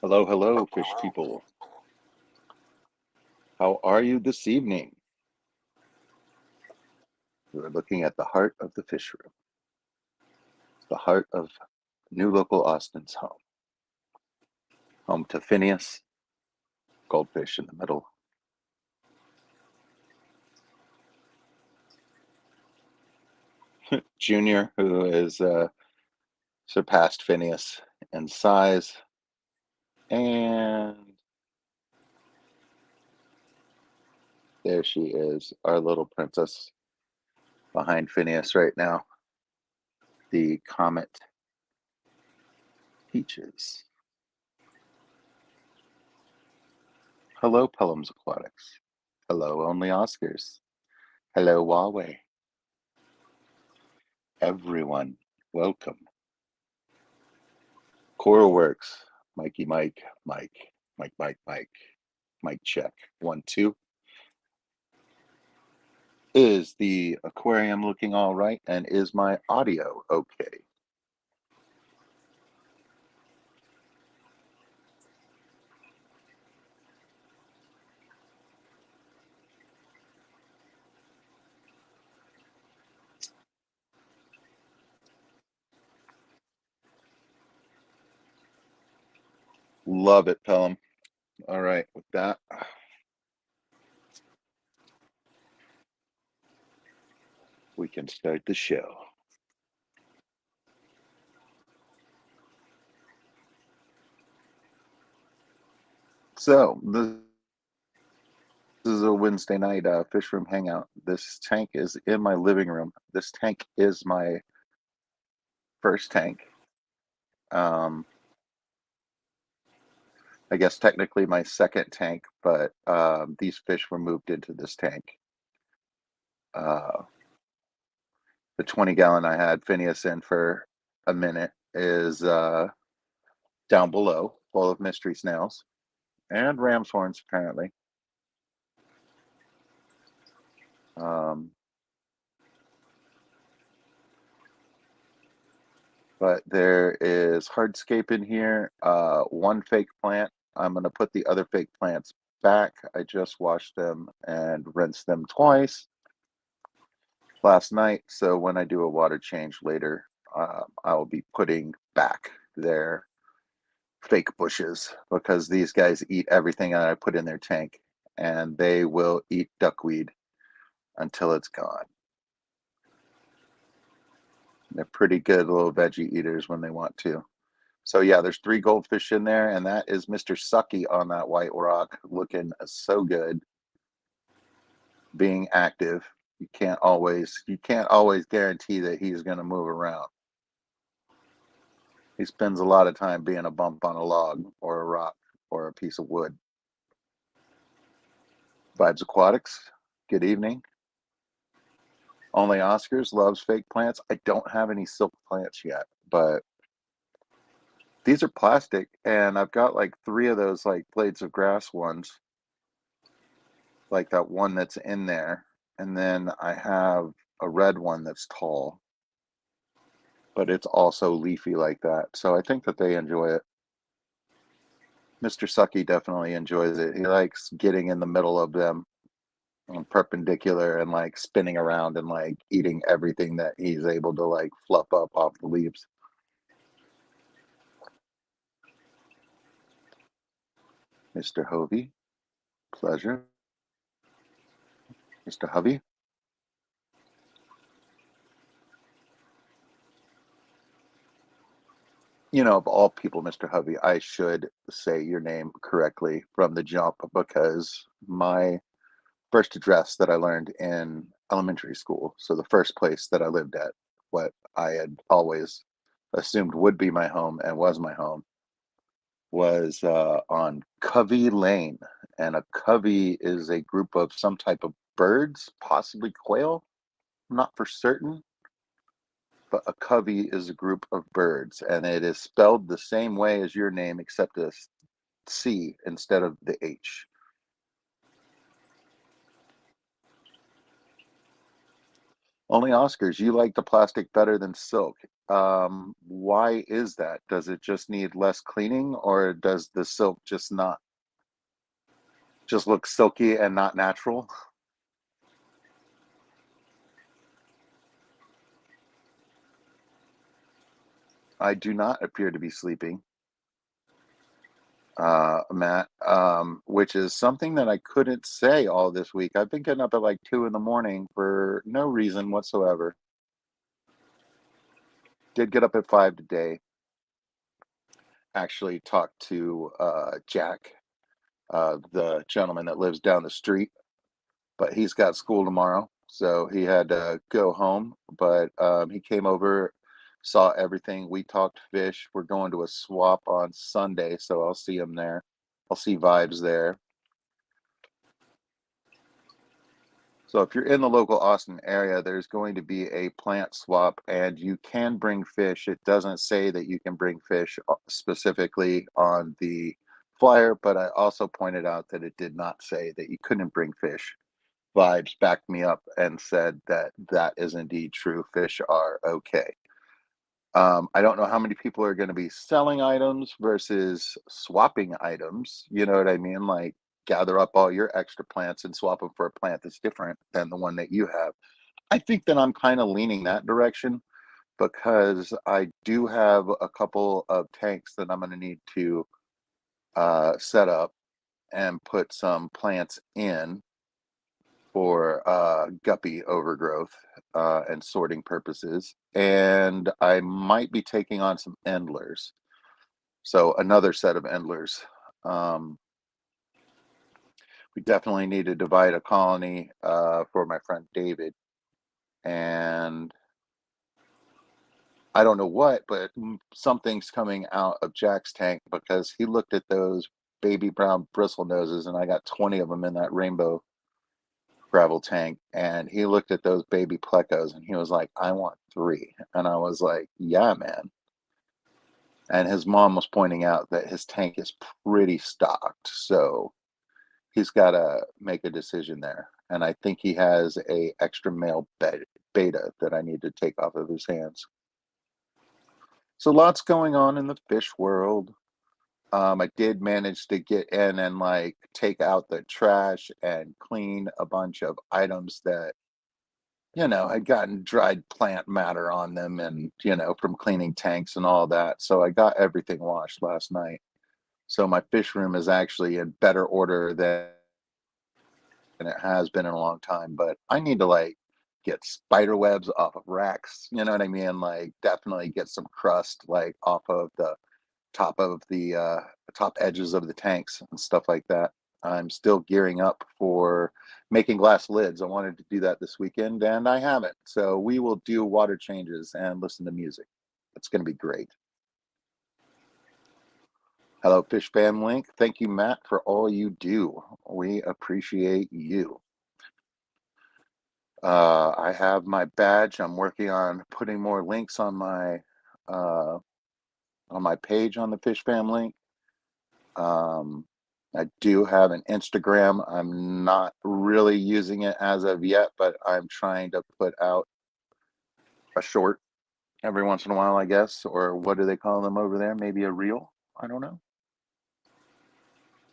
Hello, hello, fish people. How are you this evening? We're looking at the heart of the fish room, the heart of New Local Austin's home to Phineas, goldfish in the middle. Junior, who has surpassed Phineas in size, and there she is, our little princess behind Phineas right now, the Comet Peaches. Hello, Pelham's Aquatics. Hello, Only Oscars. Hello, Huawei. Everyone, welcome. Coral Works. Mikey, Mike, Mike, Mike, Mike, Mike, Mike, check. 1, 2. Is the aquarium looking all right? And is my audio okay? Love it, Pelham. All right, with that, we can start the show. So, this is a Wednesday night fish room hangout. This tank is in my living room. This tank is my first tank. Um, I guess technically my second tank, but these fish were moved into this tank. Uh, the 20-gallon I had Phineas in for a minute is down below, full of mystery snails and ram's horns, apparently. Um, but there is hardscape in here, one fake plant. I'm going to put the other fake plants back. I just washed them and rinsed them twice last night. So when I do a water change later, I will be putting back their fake bushes because these guys eat everything that I put in their tank and they will eat duckweed until it's gone. They're pretty good little veggie eaters when they want to. So yeah, there's 3 goldfish in there, and that is Mr. Sucky on that white rock, looking so good, being active. You can't always guarantee that he's going to move around. He spends a lot of time being a bump on a log or a rock or a piece of wood. Vibes Aquatics, good evening. Only Oscars loves fake plants. I don't have any silk plants yet, but these are plastic, and I've got like 3 of those like blades of grass ones, like that one that's in there, and then I have a red one that's tall, but it's also leafy like that. So I think that they enjoy it. Mr. Sucky definitely enjoys it. He likes getting in the middle of them on perpendicular and like spinning around and like eating everything that he's able to like fluff up off the leaves. Mr. Hovey, pleasure. Mr. Hovey. Of all people, Mr. Hovey, I should say your name correctly from the jump because my first address that I learned in elementary school, so the first place that I lived at, what I had always assumed would be my home and was my home, was on Covey Lane. And a covey is a group of some type of birds, possibly quail. I'm not for certain, but a covey is a group of birds, and it is spelled the same way as your name, except a C instead of the H. Only Oscars, you like the plastic better than silk. Why is that? Does it just need less cleaning, or does the silk just not just look silky and not natural? I do not appear to be sleeping, Matt, which is something that I couldn't say all this week. I've been getting up at like 2 in the morning for no reason whatsoever. Did get up at 5 today. Actually talked to Jack, the gentleman that lives down the street, but he's got school tomorrow, so he had to go home. But he came over, saw everything. We talked fish. We're going to a swap on Sunday, so I'll see him there. I'll see Vibes there. So if you're in the local Austin area, there's going to be a plant swap, and you can bring fish. It doesn't say that you can bring fish specifically on the flyer, but I also pointed out that it did not say that you couldn't bring fish. Vibes backed me up and said that that is indeed true. Fish are okay. I don't know how many people are going to be selling items versus swapping items. You know what I mean? Like gather up all your extra plants and swap them for a plant that's different than the one that you have. I think that I'm kind of leaning that direction because I do have a couple of tanks that I'm going to need to set up and put some plants in for guppy overgrowth and sorting purposes. And I might be taking on some endlers. So another set of endlers. Um, we definitely need to divide a colony for my friend David. And I don't know what, but something's coming out of Jack's tank because he looked at those baby brown bristle noses, and I got 20 of them in that rainbow gravel tank, and he looked at those baby plecos and he was like, I want 3. And I was like, yeah, man. And his mom was pointing out that his tank is pretty stocked, so he's got to make a decision there. And I think he has a extra male beta that I need to take off of his hands. So lots going on in the fish world. I did manage to get in and like take out the trash and clean a bunch of items that had gotten dried plant matter on them, and, from cleaning tanks and all that. So I got everything washed last night. So my fish room is actually in better order than it has been in a long time. But I need to like get spider webs off of racks. You know what I mean? Like definitely get some crust like off of the top edges of the tanks and stuff like that. I'm still gearing up for making glass lids. I wanted to do that this weekend and I haven't. So we will do water changes and listen to music. It's going to be great. Hello, Fish Fam Link. Thank you, Matt, for all you do. We appreciate you. I have my badge. I'm working on putting more links uh, on my page on the Fish Fam Link. I do have an Instagram. I'm not really using it as of yet, but I'm trying to put out a short every once in a while, I guess. Or what do they call them over there? Maybe a reel? I don't know.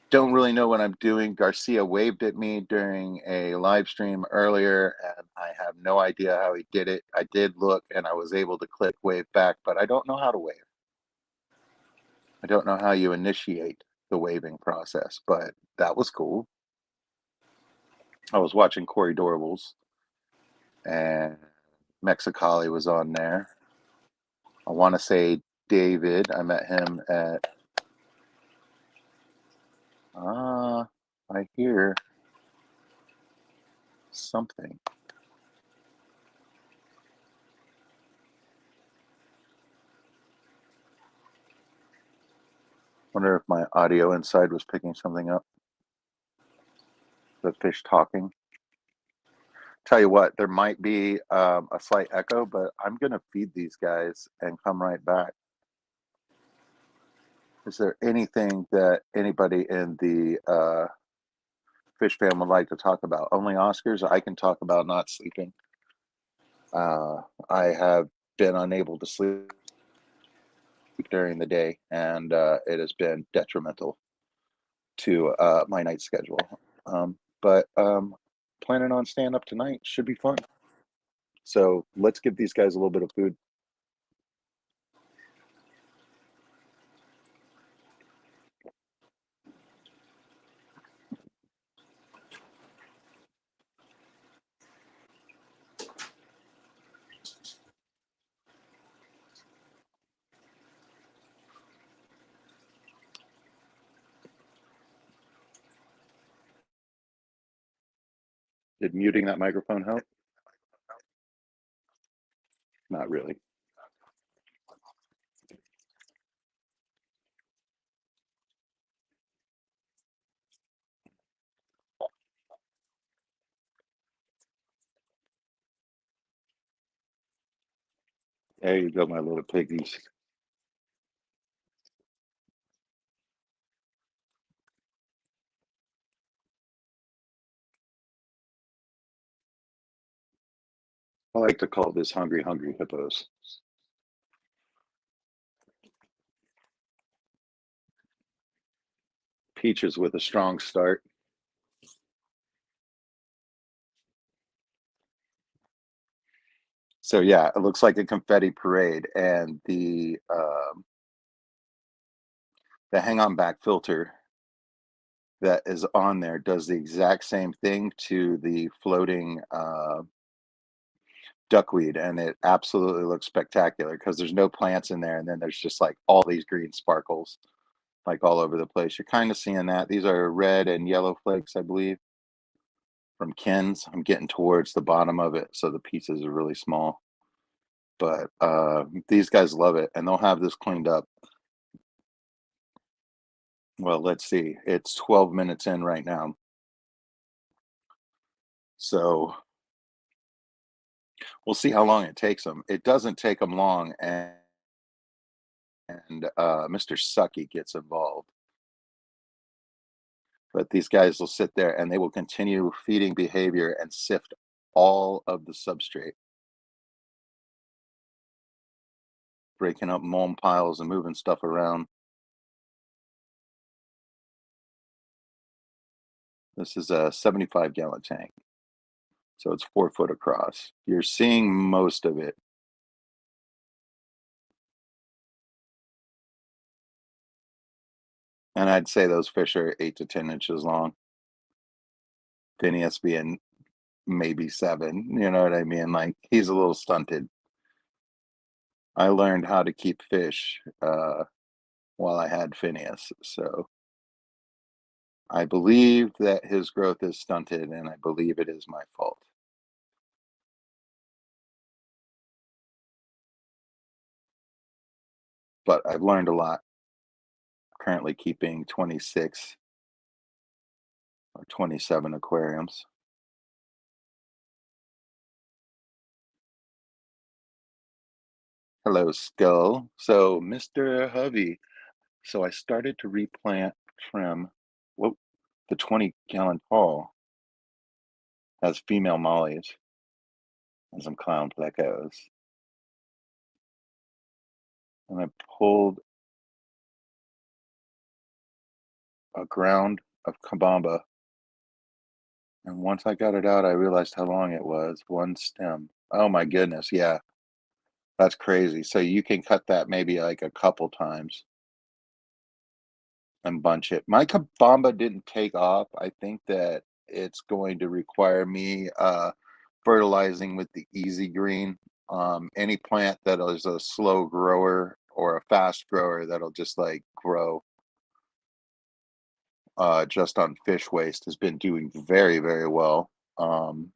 Don't really know what I'm doing. Garcia waved at me during a live stream earlier, and I have no idea how he did it. I did look and I was able to click wave back, but I don't know how to wave. I don't know how you initiate the waving process, but that was cool. I was watching Corey Dorvals, and Mexicali was on there. I want to say David. I met him at. I hear something. Wonder if my audio inside was picking something up. The fish talking. Tell you what, there might be a slight echo, but I'm gonna feed these guys and come right back. Is there anything that anybody in the Fish Fam would like to talk about? Only Oscars. I can talk about not sleeping. I have been unable to sleep during the day, and it has been detrimental to my night schedule. But planning on staying up tonight should be fun. So let's give these guys a little bit of food. Did muting that microphone help? Not really. There you go, my little piggies. I like to call this hungry, hungry hippos. Peaches with a strong start. So yeah, it looks like a confetti parade, and the hang on back filter that is on there does the exact same thing to the floating duckweed, and it absolutely looks spectacular because there's no plants in there, and then there's just like all these green sparkles like all over the place. You're kind of seeing that. These are red and yellow flakes, I believe, from Ken's. I'm getting towards the bottom of it, so the pieces are really small. But these guys love it, and they'll have this cleaned up. Well, let's see. It's 12 minutes in right now. So we'll see how long it takes them. It doesn't take them long, and Mr. Sucky gets involved. But these guys will sit there and they will continue feeding behavior and sift all of the substrate, breaking up mulm piles and moving stuff around. This is a 75-gallon tank, so it's 4 foot across. You're seeing most of it. And I'd say those fish are 8 to 10 inches long. Phineas being maybe 7, you know what I mean? Like, he's a little stunted. I learned how to keep fish while I had Phineas, so I believe that his growth is stunted, and I believe it is my fault. But I've learned a lot. Currently keeping 26 or 27 aquariums. Hello, Skull. So, Mr. Hovey, so I started to replant from what the 20-gallon tall has female mollies and some clown plecos. And I pulled a ground of kabamba. And once I got it out, I realized how long it was. One stem. Oh my goodness. Yeah, that's crazy. So you can cut that maybe like a couple times and bunch it. My kabamba didn't take off. I think that it's going to require me fertilizing with the easy green. Any plant that is a slow grower or a fast grower that'll just like grow just on fish waste has been doing very, very well. Um,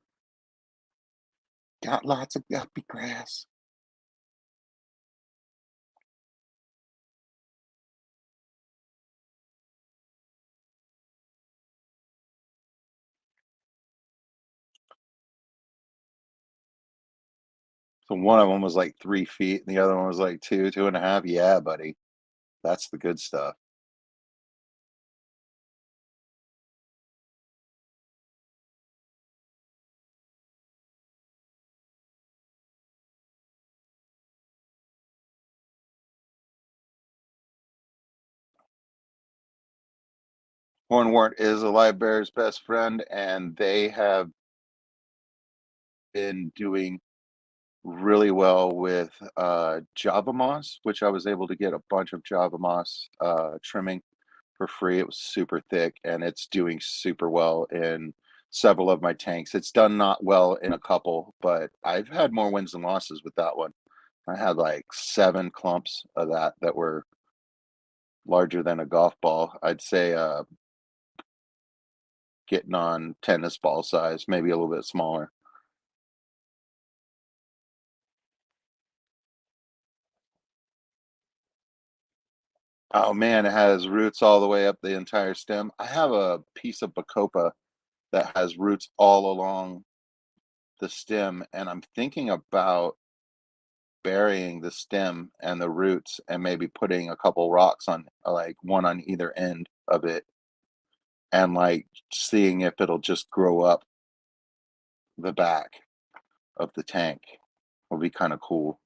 got lots of guppy grass. So one of them was like 3 feet, and the other one was like 2.5. Yeah, buddy, that's the good stuff. Hornwort is a live bear's best friend, and they have been doing really well with Java Moss, which I was able to get a bunch of Java Moss trimming for free. It was super thick and it's doing super well in several of my tanks. It's done not well in a couple, but I've had more wins than losses with that one. I had like 7 clumps of that were larger than a golf ball. I'd say getting on tennis ball size, maybe a little bit smaller. Oh man, it has roots all the way up the entire stem. I have a piece of Bacopa that has roots all along the stem, and I'm thinking about burying the stem and the roots and maybe putting a couple rocks on, like one on either end of it, and like seeing if it'll just grow up the back of the tank. Will be kind of cool.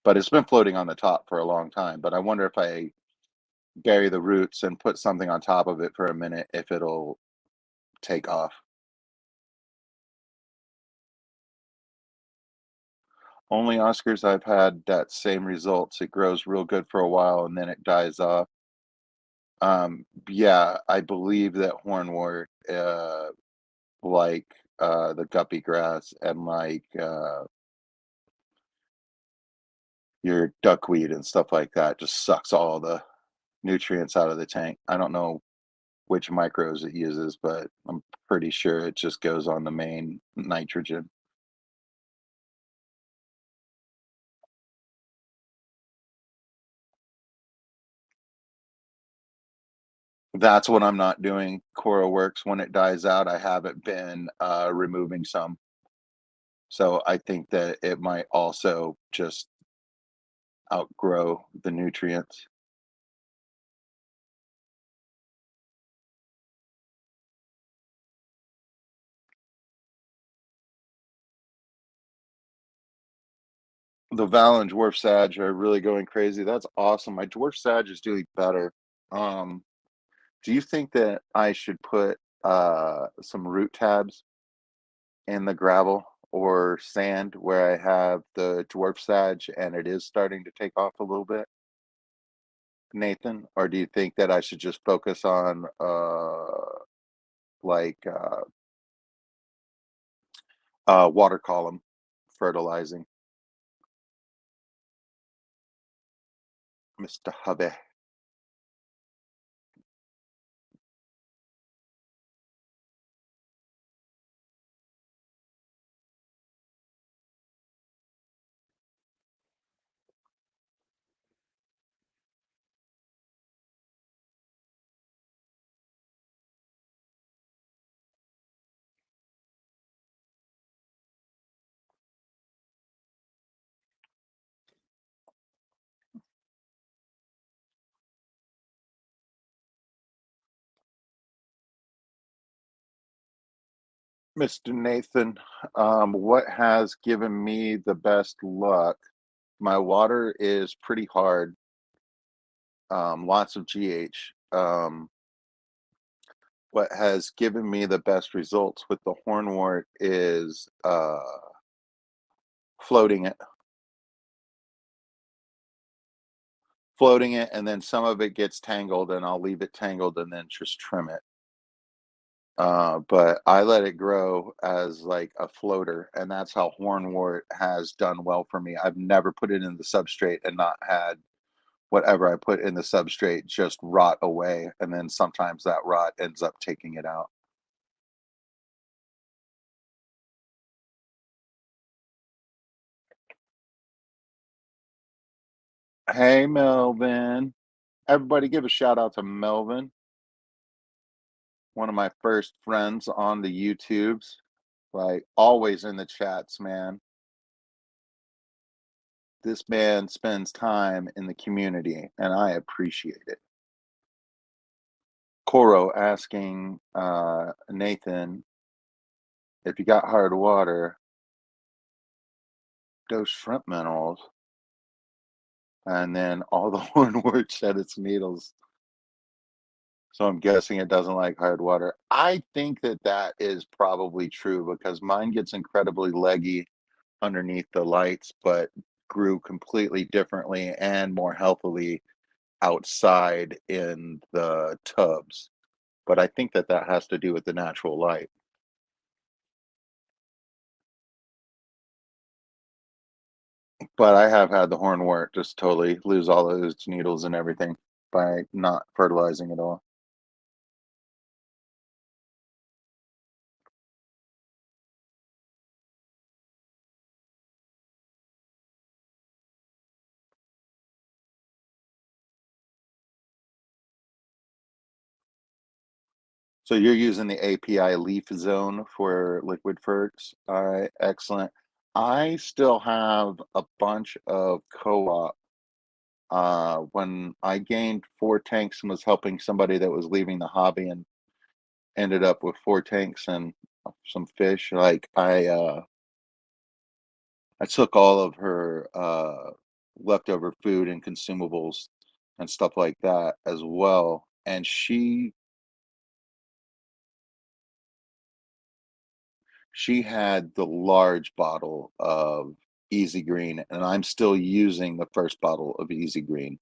But it's been floating on the top for a long time. But I wonder if I bury the roots and put something on top of it for a minute, if it'll take off. Only Oscars I've had that same results. It grows real good for a while and then it dies off. Yeah, I believe that hornwort, like the guppy grass and like your duckweed and stuff like that, just sucks all the nutrients out of the tank. I don't know which micros it uses, but I'm pretty sure it just goes on the main nitrogen. That's what I'm not doing. Coral works when it dies out. I haven't been removing some. So I think that it might also just outgrow the nutrients. The Val and Dwarf Sag are really going crazy. That's awesome. My Dwarf Sag is doing better. Um, do you think that I should put some root tabs in the gravel or sand where I have the Dwarf Sag and it is starting to take off a little bit, Nathan? Or do you think that I should just focus on like water column fertilizing, Mr. Hubby? Mr. Nathan, what has given me the best luck? My water is pretty hard, lots of GH. What has given me the best results with the hornwort is floating it, floating it, and then some of it gets tangled, and I'll leave it tangled and then just trim it. But I let it grow as like a floater, and that's how hornwort has done well for me. I've never put it in the substrate and not had whatever I put in the substrate just rot away, and then sometimes that rot ends up taking it out. Hey, Melvin. Everybody give a shout out to Melvin, one of my first friends on the YouTubes. Like always in the chats, man. This man spends time in the community and I appreciate it. Coro asking Nathan if you got hard water, those shrimp minerals, and then all the hornwort shed its needles. So I'm guessing it doesn't like hard water. I think that that is probably true because mine gets incredibly leggy underneath the lights, but grew completely differently and more healthily outside in the tubs. But I think that that has to do with the natural light. But I have had the hornwort just totally lose all of its needles and everything by not fertilizing at all. So you're using the API leaf zone for liquid ferts. All right, excellent. I still have a bunch of co-op. When I gained 4 tanks and was helping somebody that was leaving the hobby and ended up with 4 tanks and some fish, like I took all of her leftover food and consumables and stuff like that as well. And she had the large bottle of Easy Green, and I'm still using the first bottle of Easy Green.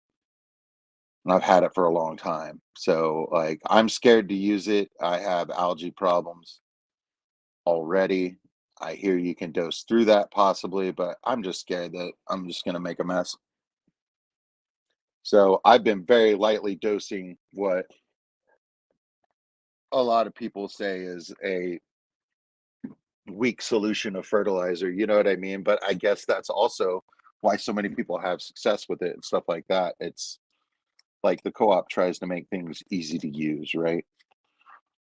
And I've had it for a long time. So, like, I'm scared to use it. I have algae problems already. I hear you can dose through that possibly, but I'm just scared that I'm just going to make a mess. So, I've been very lightly dosing what a lot of people say is a weak solution of fertilizer, you know what I mean? But I guess that's also why so many people have success with it and stuff like that. It's like the co-op tries to make things easy to use, right?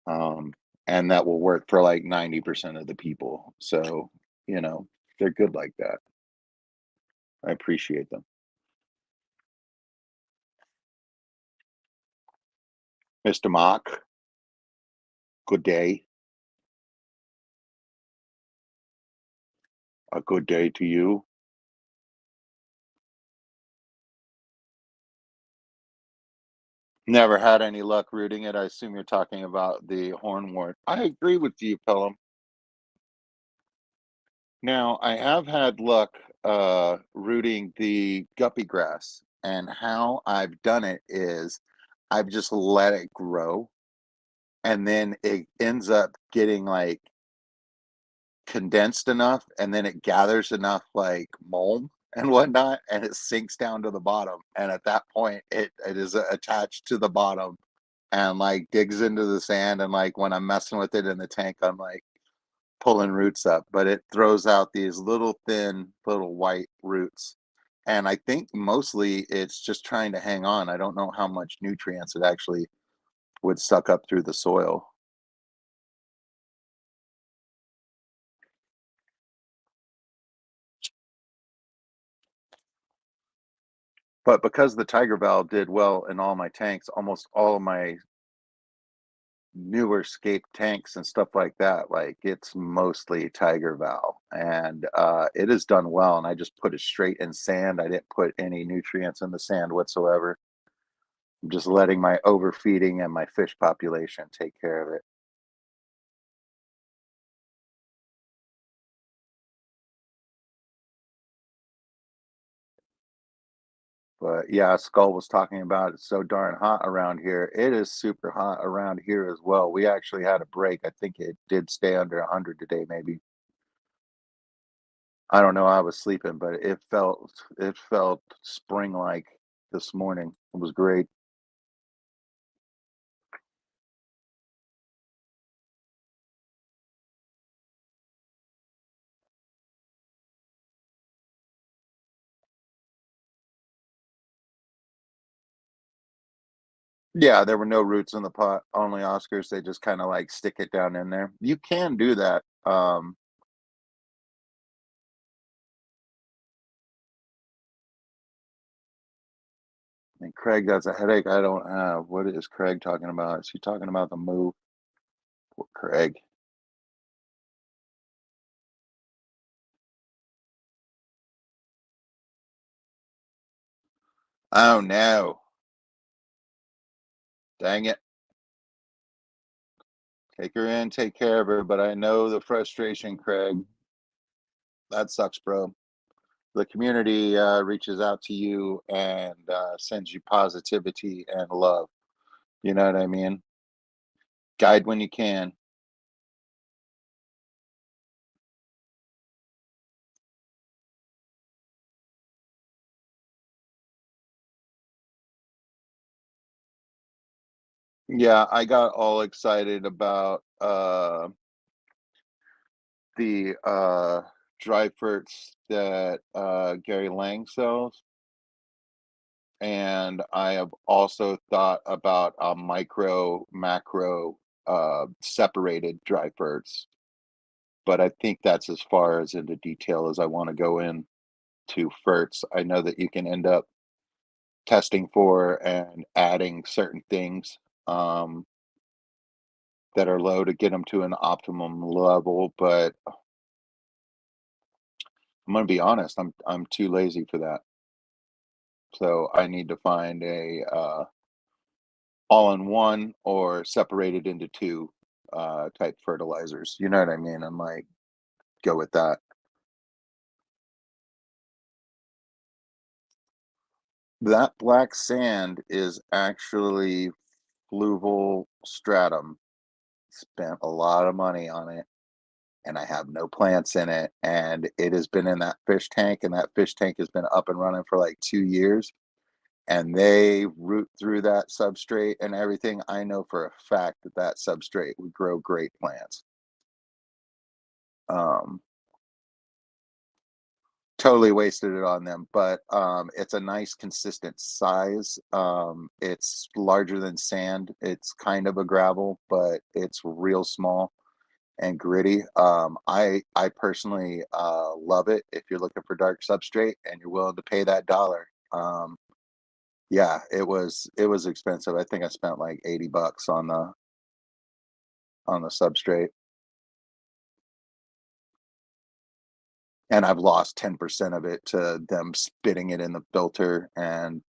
Um, and that will work for like 90% of the people. So, you know, they're good like that. I appreciate them. Mr. Mock, good day. A good day to you. Never had any luck rooting it. I assume you're talking about the hornwort. I agree with you, Pelham. Now, I have had luck rooting the guppy grass, and how I've done it is I've just let it grow, and then it ends up getting like condensed enough, and then it gathers enough like mulm and whatnot, and it sinks down to the bottom. And at that point, it is attached to the bottom and like digs into the sand. And like when I'm messing with it in the tank, I'm like pulling roots up, but it throws out these little thin, little white roots. And I think mostly it's just trying to hang on. I don't know how much nutrients it actually would suck up through the soil. But because the Tiger Valve did well in all my tanks, almost all of my newer scape tanks and stuff like that, like it's mostly Tiger Valve. And it has done well. And I just put it straight in sand. I didn't put any nutrients in the sand whatsoever. I'm just letting my overfeeding and my fish population take care of it. But yeah, Skull was talking about it's so darn hot around here. It is super hot around here as well. We actually had a break. I think it did stay under 100 today, maybe. I don't know. I was sleeping, but it felt spring like this morning. It was great. Yeah, there were no roots in the pot, only Oscars. They just kind of like stick it down in there. You can do that. And Craig has a headache I don't have. What is Craig talking about? Is he talking about the move? Poor Craig. Oh no. Dang it. Take her in, take care of her, but I know the frustration, Craig. That sucks, bro. The community reaches out to you and sends you positivity and love. You know what I mean? Guide when you can. Yeah, I got all excited about the dry fruits that Gary Lang sells. And I have also thought about a micro, macro separated dry fruits. But I think that's as far as into detail as I want to go in to ferts. I know that you can end up testing for and adding certain things um, that are low to get them to an optimum level, but I'm gonna be honest, I'm too lazy for that. So I need to find a all-in-one or separated into two type fertilizers. You know what I mean? And like go with that. That black sand is actually fluval stratum. Spent a lot of money on it and I have no plants in it. And it has been in that fish tank, and that fish tank has been up and running for like 2 years. And they root through that substrate and everything. I know for a fact that that substrate would grow great plants. Um, totally wasted it on them, but it's a nice consistent size. It's larger than sand. It's kind of a gravel, but it's real small and gritty. I personally love it if you're looking for dark substrate and you're willing to pay that dollar. Yeah, it was expensive. I think I spent like $80 on the substrate, and I've lost 10% of it to them spitting it in the filter and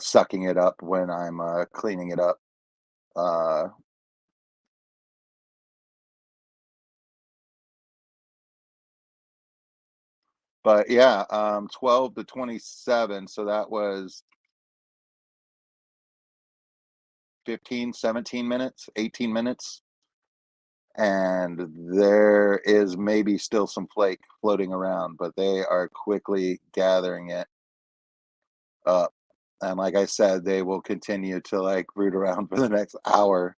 sucking it up when I'm cleaning it up. Uh, but yeah, 12 to 27, so that was 15, 17 minutes, 18 minutes. And there is maybe still some flake floating around, but they are quickly gathering it up. And like I said, they will continue to like root around for the next hour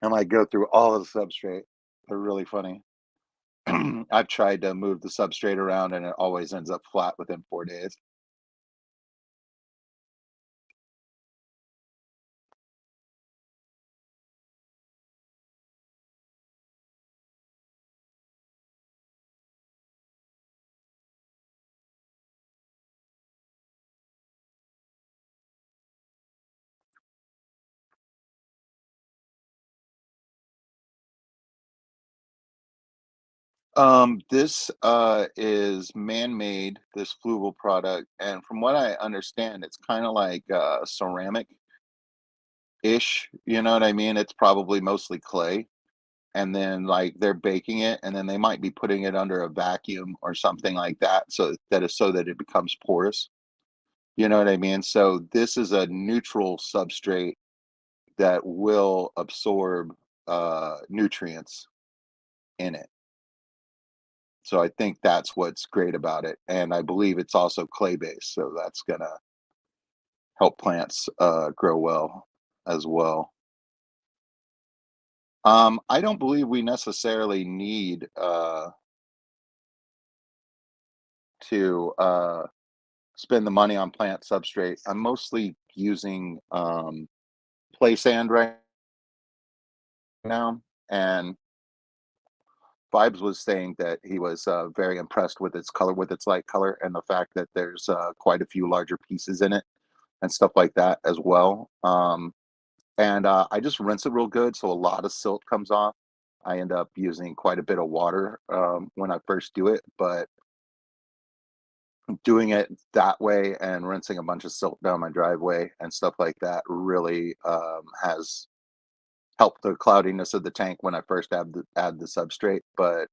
and like go through all of the substrate. They're really funny. I've tried to move the substrate around and it always ends up flat within 4 days. This is man-made, this fluval product, and from what I understand, it's kind of like ceramic-ish. You know what I mean? It's probably mostly clay, and then like they're baking it, and then they might be putting it under a vacuum or something like that, so that it becomes porous. You know what I mean? So this is a neutral substrate that will absorb nutrients in it. So I think that's what's great about it, and I believe it's also clay-based, so that's gonna help plants, grow well as well. I don't believe we necessarily need, to, spend the money on plant substrate. I'm mostly using, play sand right now, and Vibes was saying that he was, very impressed with its color, with its light color, and the fact that there's, quite a few larger pieces in it and stuff like that as well. And I just rinse it real good, so a lot of silt comes off. I end up using quite a bit of water when I first do it, but doing it that way and rinsing a bunch of silt down my driveway and stuff like that really has help the cloudiness of the tank when I first add the substrate, but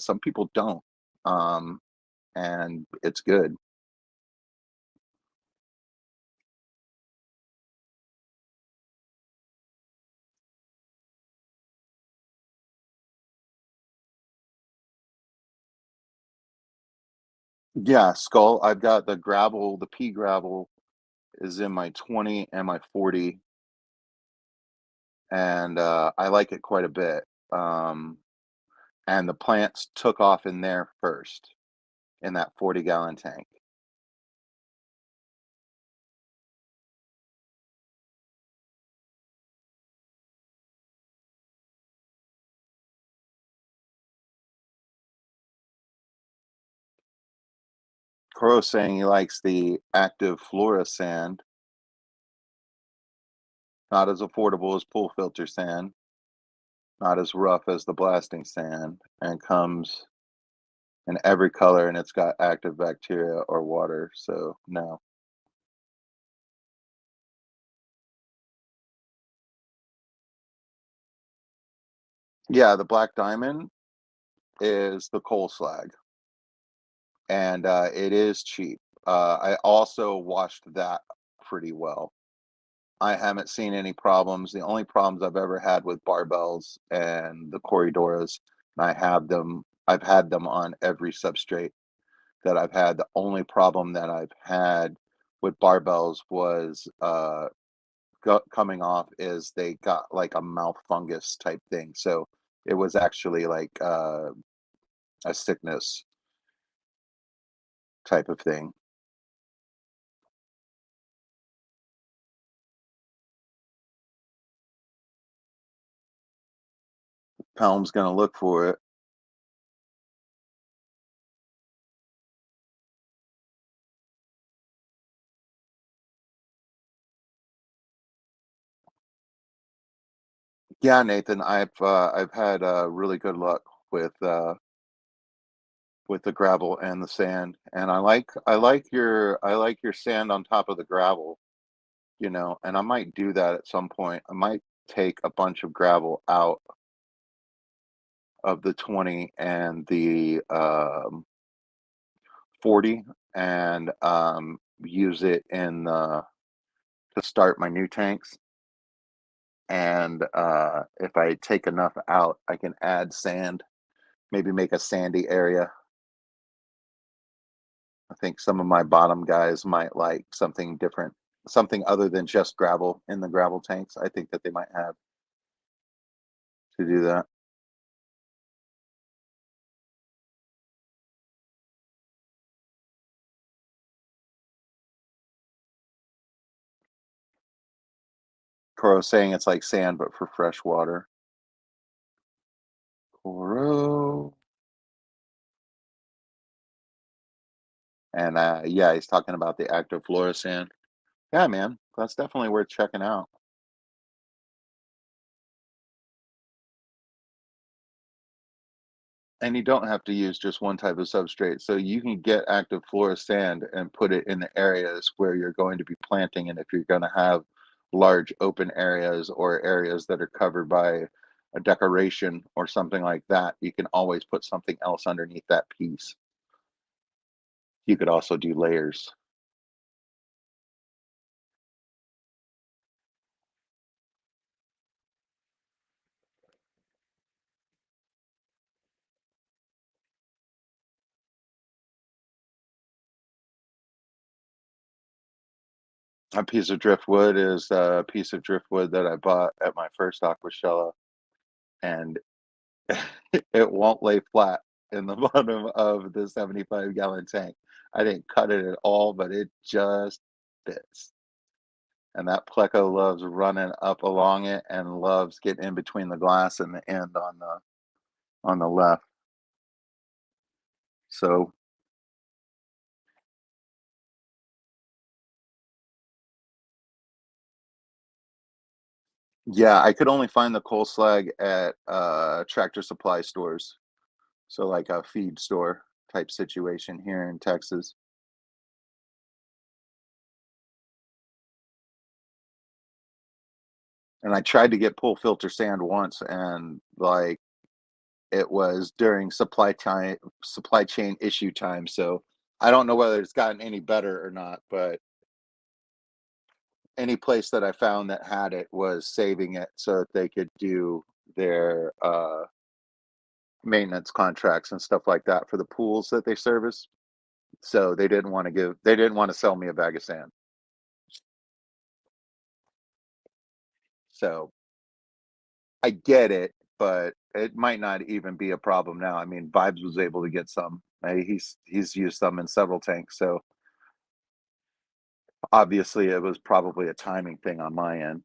some people don't, um, and it's good. Yeah, skull. I've got the gravel. The pea gravel is in my 20 and my 40, and I like it quite a bit. Um, and the plants took off in there first in that 40-gallon tank. Crow saying he likes the active flora sand, not as affordable as pool filter sand, not as rough as the blasting sand, and comes in every color, and it's got active bacteria or water, so no. Yeah, the black diamond is the coal slag, and it is cheap. I also washed that pretty well. I haven't seen any problems. The only problems I've ever had with barbells and the Corridoras, and I've had them on every substrate that I've had. The only problem that I've had with barbells was coming off is they got like a mouth fungus type thing. So it was actually like a sickness type of thing. Palm's gonna look for it. Yeah, Nathan, I've had really good luck with the gravel and the sand, and I like your sand on top of the gravel, you know, and I might do that at some point. I might take a bunch of gravel out of the 20 and the 40 and use it in to start my new tanks. And if I take enough out, I can add sand, maybe make a sandy area. I think some of my bottom guys might like something different, something other than just gravel in the gravel tanks. I think that they might have to do that. Koro saying it's like sand, but for fresh water. Koro. And yeah, he's talking about the active flora sand. Yeah, man, that's definitely worth checking out. And you don't have to use just one type of substrate. So you can get active flora sand and put it in the areas where you're going to be planting. And if you're going to have large open areas or areas that are covered by a decoration or something like that, you can always put something else underneath that piece. You could also do layers. A piece of driftwood is a piece of driftwood that I bought at my first Aquashella, and it won't lay flat in the bottom of the 75-gallon tank. I didn't cut it at all, but it just fits. And that pleco loves running up along it and loves getting in between the glass and the end on the left. So yeah, I could only find the coal slag at Tractor Supply stores. So like a feed store type situation here in Texas. And I tried to get pool filter sand once, and, like, it was during supply chain issue time, so I don't know whether it's gotten any better or not, but any place that I found that had it was saving it so that they could do their, maintenance contracts and stuff like that for the pools that they service. So they didn't wanna sell me a bag of sand. So, I get it, but it might not even be a problem now. I mean, Vibes was able to get some. He's used some in several tanks, so obviously it was probably a timing thing on my end.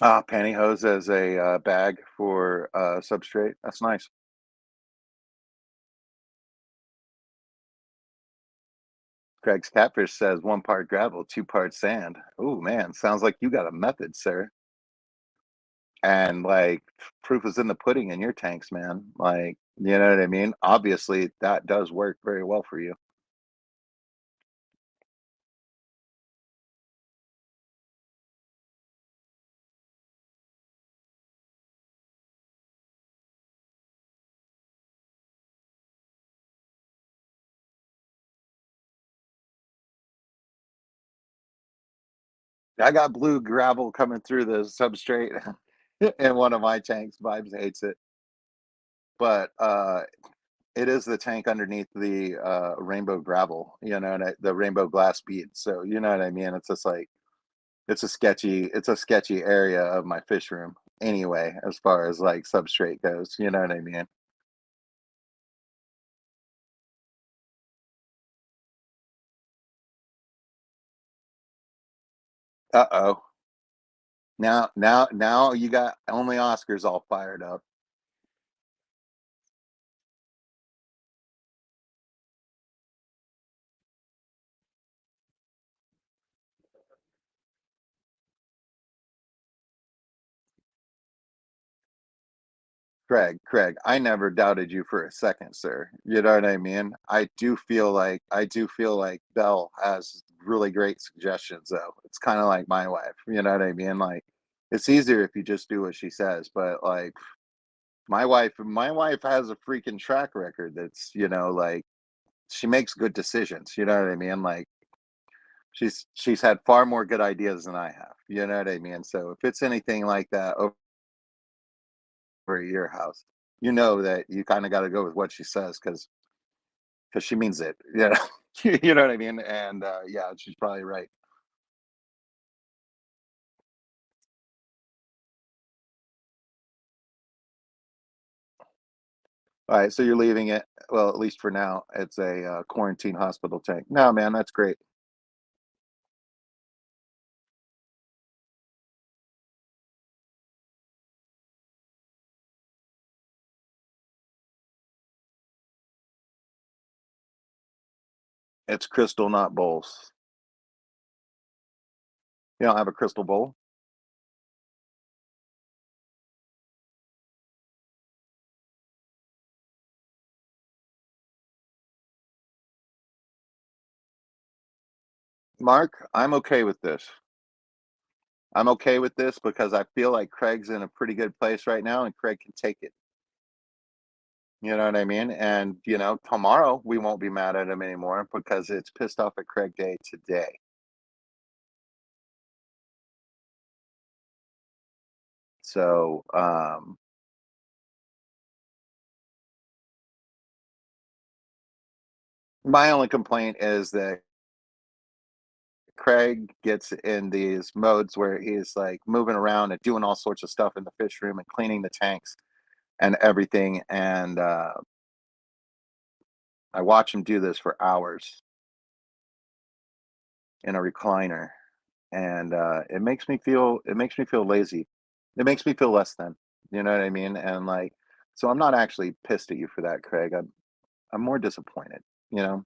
Pantyhose as a, bag for, substrate. That's nice. Greg's Catfish says 1 part gravel, 2 parts sand. Ooh, man, sounds like you got a method, sir. And, like, proof is in the pudding in your tanks, man. Like, you know what I mean? Obviously, that does work very well for you. I got blue gravel coming through the substrate in one of my tanks. Vibes hates it, but, it is the tank underneath the, rainbow gravel, you know, and the rainbow glass bead, so you know what I mean? It's just like it's a sketchy area of my fish room anyway, as far as, like, substrate goes, you know what I mean? Uh-oh. Now you got only Oscars all fired up. Craig, I never doubted you for a second, sir. You know what I mean? I do feel like Belle has really great suggestions though. It's kind of like my wife, you know what I mean? Like it's easier if you just do what she says, but like my wife has a freaking track record that's, you know, like she makes good decisions, you know what I mean? Like she's had far more good ideas than I have. You know what I mean? So if it's anything like that over at your house, you know that you kind of got to go with what she says because she means it. You know, you know what I mean. And yeah, she's probably right. All right, so you're leaving it. Well, at least for now, it's a quarantine hospital tank. No, man, that's great. It's crystal, not bowls. You don't have a crystal bowl, Mark. I'm okay with this. I'm okay with this because I feel like Craig's in a pretty good place right now, and Craig can take it. You know what I mean? And, you know, tomorrow we won't be mad at him anymore because it's pissed off at Craig Day today. So, my only complaint is that Craig gets in these modes where he's like moving around and doing all sorts of stuff in the fish room and cleaning the tanks and everything. And I watch him do this for hours in a recliner, and it makes me feel lazy. It makes me feel less than. You know what I mean? And like, so I'm not actually pissed at you for that, Craig. I'm more disappointed. You know?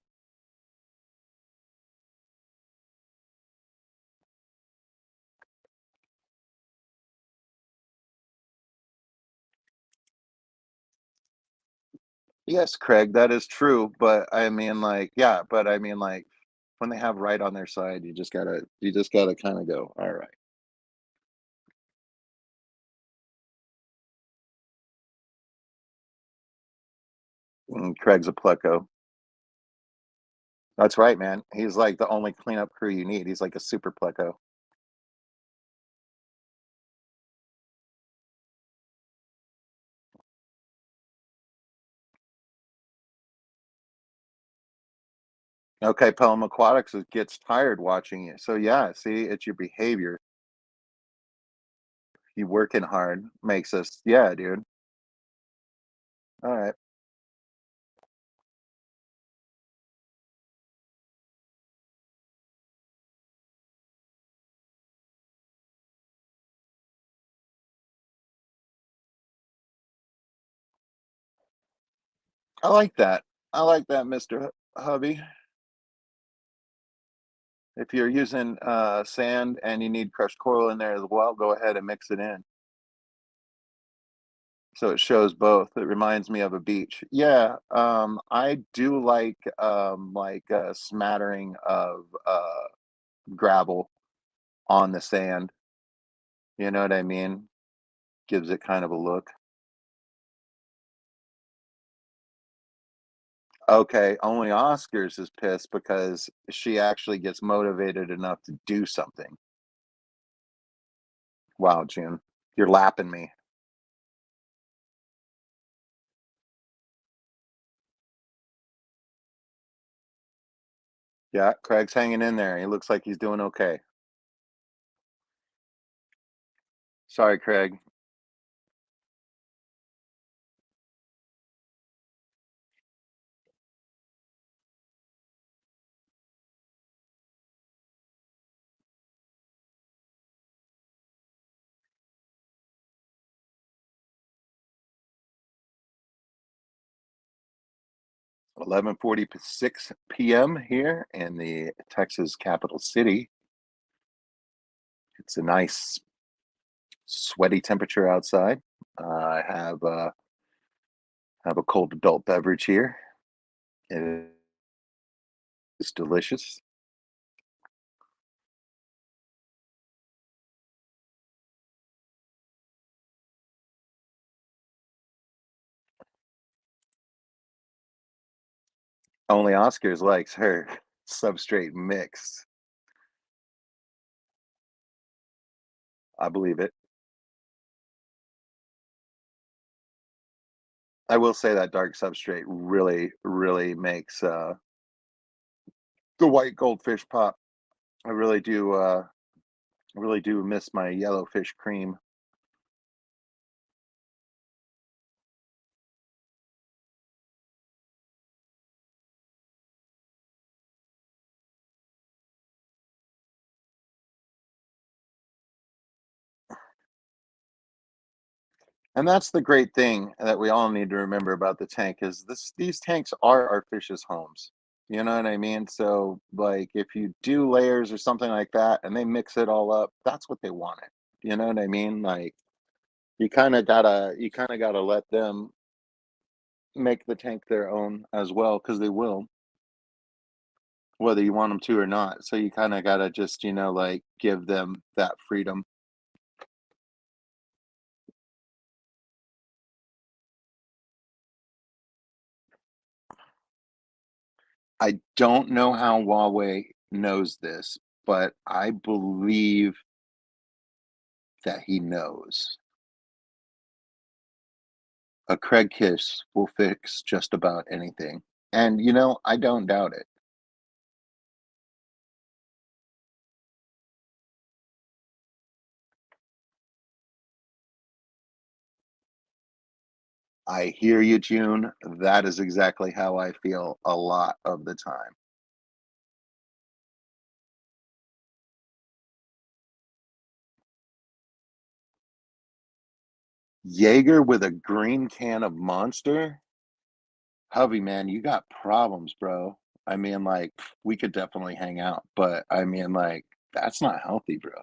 Yes, Craig, that is true, but I mean, like, yeah, but I mean, like, when they have right on their side, you just gotta kinda go, "Alright." Craig's a Pleco. That's right, man. He's like the only cleanup crew you need. He's like a super Pleco. Okay, Pelham Aquatics gets tired watching you. So yeah, see, it's your behavior. You working hard makes us, yeah, dude. All right. I like that. I like that, Mr. Hubby. If you're using sand and you need crushed coral in there as well, go ahead and mix it in. So it shows both. It reminds me of a beach. Yeah, I do like a smattering of gravel on the sand. You know what I mean? Gives it kind of a look. Okay, only Oscars is pissed because she actually gets motivated enough to do something. Wow, June, you're lapping me. Yeah, Craig's hanging in there. He looks like he's doing okay. Sorry, Craig. 11:46 p.m. here in the Texas capital city. It's a nice sweaty temperature outside. I have a cold adult beverage here. It is delicious. Only Oscars likes her substrate mix. I believe it. I will say that dark substrate really, really makes the white goldfish pop. I really do miss my yellowfish cream. And that's the great thing that we all need to remember about the tank is these tanks are our fish's homes. You know what I mean? So like if you do layers or something like that and they mix it all up, that's what they wanted. You know what I mean? Like you kind of gotta let them make the tank their own as well because they will, whether you want them to or not. So you kind of gotta just like give them that freedom. I don't know how Huawei knows this, but I believe that he knows. A Craig kiss will fix just about anything. And I don't doubt it. I hear you, June. That is exactly how I feel a lot of the time. Jaeger with a green can of Monster? Hubby, man, you got problems, bro. I mean, like, we could definitely hang out, but I mean, like, that's not healthy, bro.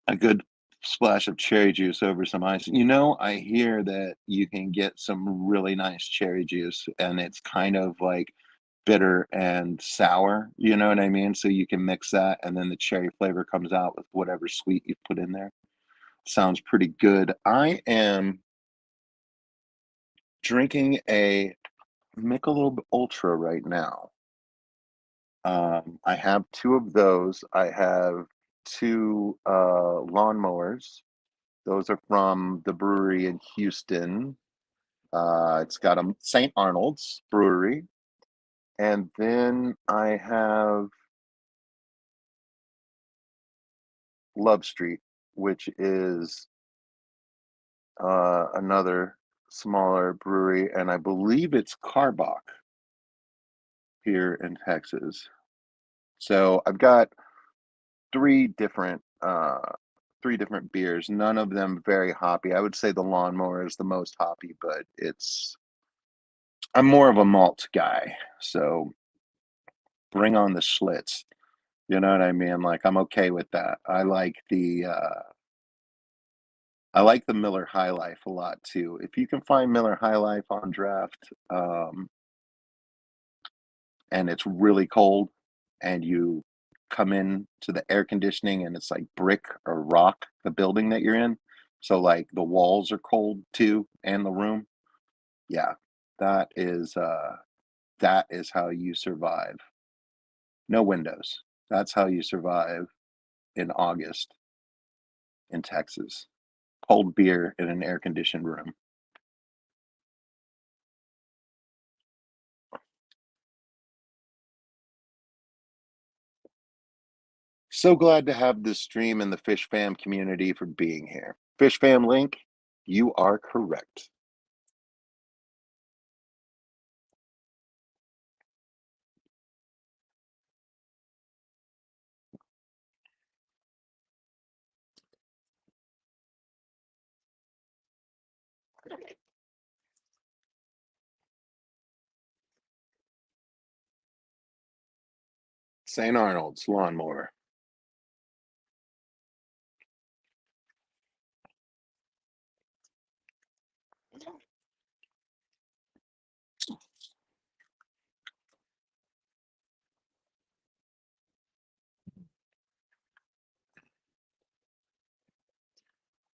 A good Splash of cherry juice over some ice. You know, I hear that you can get some really nice cherry juice, and it's kind of like bitter and sour, you know what I mean? So you can mix that, and then the cherry flavor comes out with whatever sweet you put in there. Sounds pretty good. I am drinking a Michelob Ultra right now. I have two of those. I have two lawnmowers. Those are from the brewery in Houston. It's got a St. Arnold's Brewery. And then I have Love Street, which is another smaller brewery, and I believe it's Carbach here in Texas. So I've got three different three different beers. None of them very hoppy. I would say the lawnmower is the most hoppy, but I'm more of a malt guy. So bring on the Schlitz. You know what I mean? Like I'm okay with that. I like the Miller High Life a lot too. If you can find Miller High Life on draft, and it's really cold, and you come in to the air conditioning and it's like brick or rock, the building that you're in. So like the walls are cold too, and the room. Yeah, that is how you survive. No windows. That's how you survive in August in Texas. Cold beer in an air conditioned room. So glad to have this stream and the Fish Fam community for being here. Fish Fam link, you are correct. St. Arnold's lawnmower.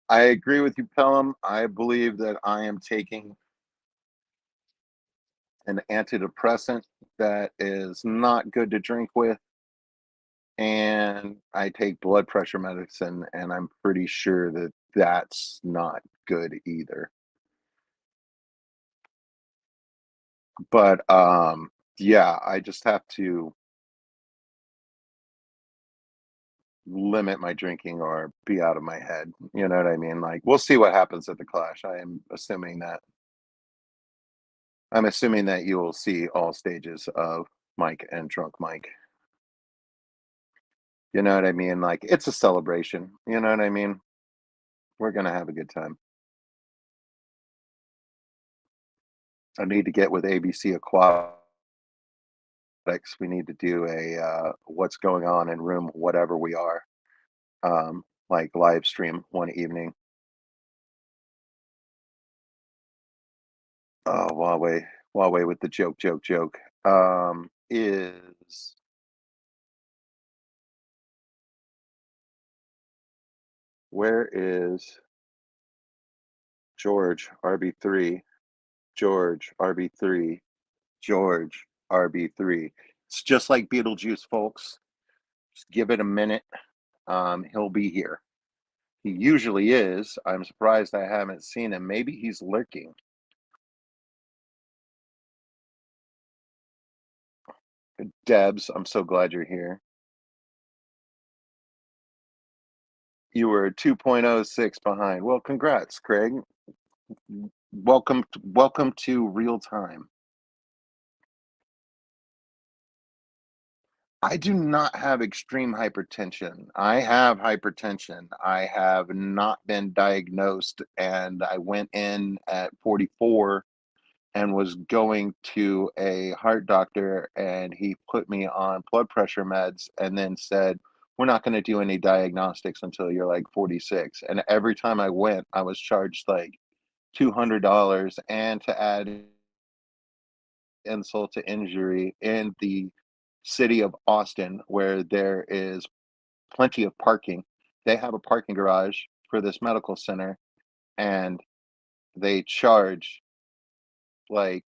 I agree with you, Pelham. I believe that I am taking an antidepressant that is not good to drink with, and I take blood pressure medicine, and I'm pretty sure that that's not good either. But yeah, I just have to limit my drinking or be out of my head. You know what I mean? Like we'll see what happens at the clash. I'm assuming that you will see all stages of Mike and Drunk Mike. You know what I mean? Like it's a celebration. You know what I mean? We're gonna have a good time. I need to get with ABC Aquatics. We need to do a what's going on in room whatever we are, like live stream one evening. Oh, Huawei with the joke. Is where is George RB3? George RB3. George RB3. It's just like Beetlejuice, folks. Just give it a minute. He'll be here. He usually is. I'm surprised I haven't seen him. Maybe he's lurking. Debs, I'm so glad you're here. You were 2.06 behind. Well, congrats, Craig. Welcome to real time. I do not have extreme hypertension. I have hypertension. I have not been diagnosed, and I went in at 44 and was going to a heart doctor, and he put me on blood pressure meds and then said, we're not going to do any diagnostics until you're like 46. And every time I went, I was charged like $200. And to add insult to injury, in the city of Austin, where there is plenty of parking, they have a parking garage for this medical center, and they charge like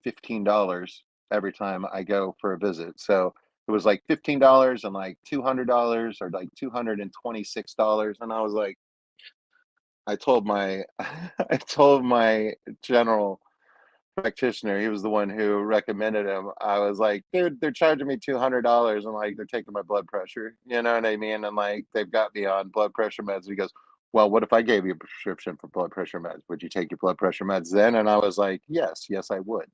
$15 every time I go for a visit. So it was like $15 and like $200 or like $226. And I was like, I told my I told my general practitioner, he was the one who recommended him. I was like, dude, they're charging me $200 and like they're taking my blood pressure. You know what I mean? And like they've got me on blood pressure meds. And he goes, well, what if I gave you a prescription for blood pressure meds? Would you take your blood pressure meds then? And I was like, yes, I would.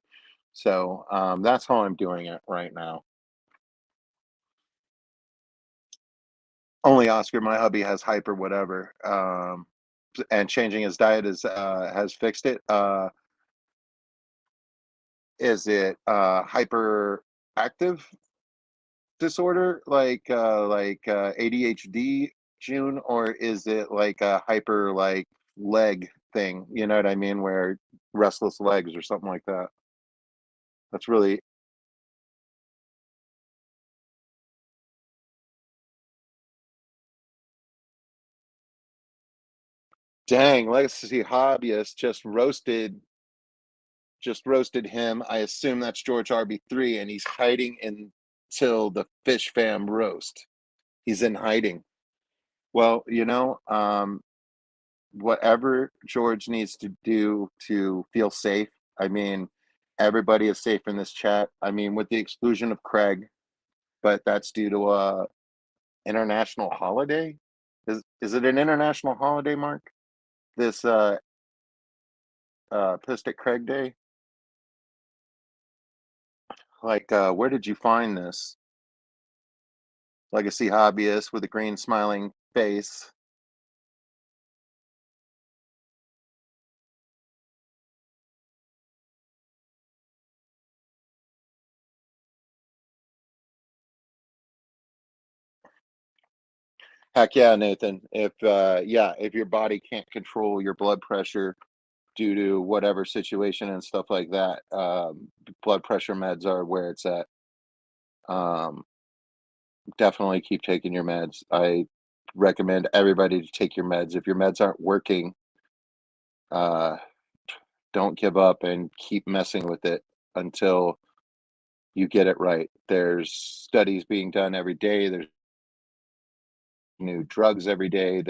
So that's how I'm doing it right now. Only Oscar, my hubby, has hyper whatever, and changing his diet is has fixed it. Is it hyperactive disorder like ADHD, June, or is it like a hyper like leg thing? You know what I mean? Where restless legs or something like that. That's really dang. Legacy hobbyist just roasted him. I assume that's George RB3, and he's hiding until the Fish Fam roast. He's in hiding. Well, whatever George needs to do to feel safe. I mean, everybody is safe in this chat. I mean, with the exclusion of Craig, but that's due to a international holiday. Is it an international holiday, Mark? This Pissed at Craig Day? Like, where did you find this? Legacy hobbyist with a green smiling face. Heck yeah, Nathan. If your body can't control your blood pressure due to whatever situation and stuff like that, blood pressure meds are where it's at. Um, Definitely keep taking your meds. I recommend everybody to take your meds. If your meds aren't working, uh, don't give up and keep messing with it until you get it right. There's studies being done every day. There's new drugs every day.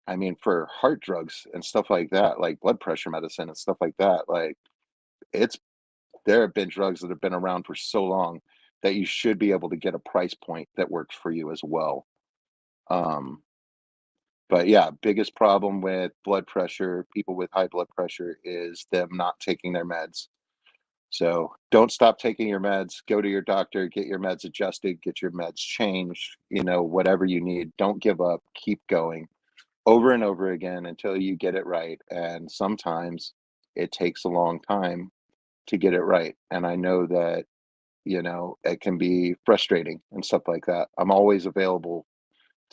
I mean, for heart drugs and stuff like that, like blood pressure medicine and stuff like that, like it's there have been drugs that have been around for so long that you should be able to get a price point that works for you as well. Um, but yeah, biggest problem with blood pressure, people with high blood pressure, is them not taking their meds. So don't stop taking your meds. Go to your doctor, get your meds adjusted, get your meds changed, whatever you need. Don't give up. Keep going over and over again until you get it right. And sometimes it takes a long time to get it right. And I know that, it can be frustrating and stuff like that. I'm always available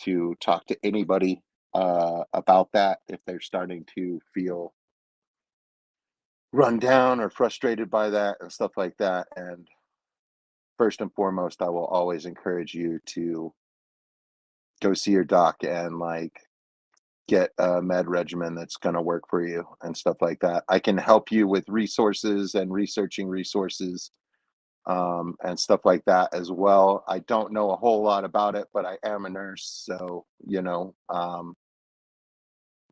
to talk to anybody about that if they're starting to feel run down or frustrated by that and stuff like that. And first and foremost, I will always encourage you to go see your doc and like get a med regimen that's going to work for you and stuff like that. I can help you with resources and researching resources and stuff like that as well. I don't know a whole lot about it, but I am a nurse, so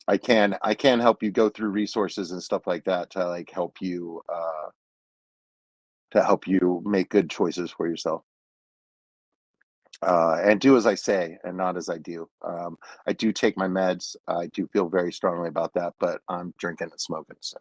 I can help you go through resources and stuff like that to like help you make good choices for yourself. And do as I say and not as I do. I do take my meds. I do feel very strongly about that, but I'm drinking and smoking. So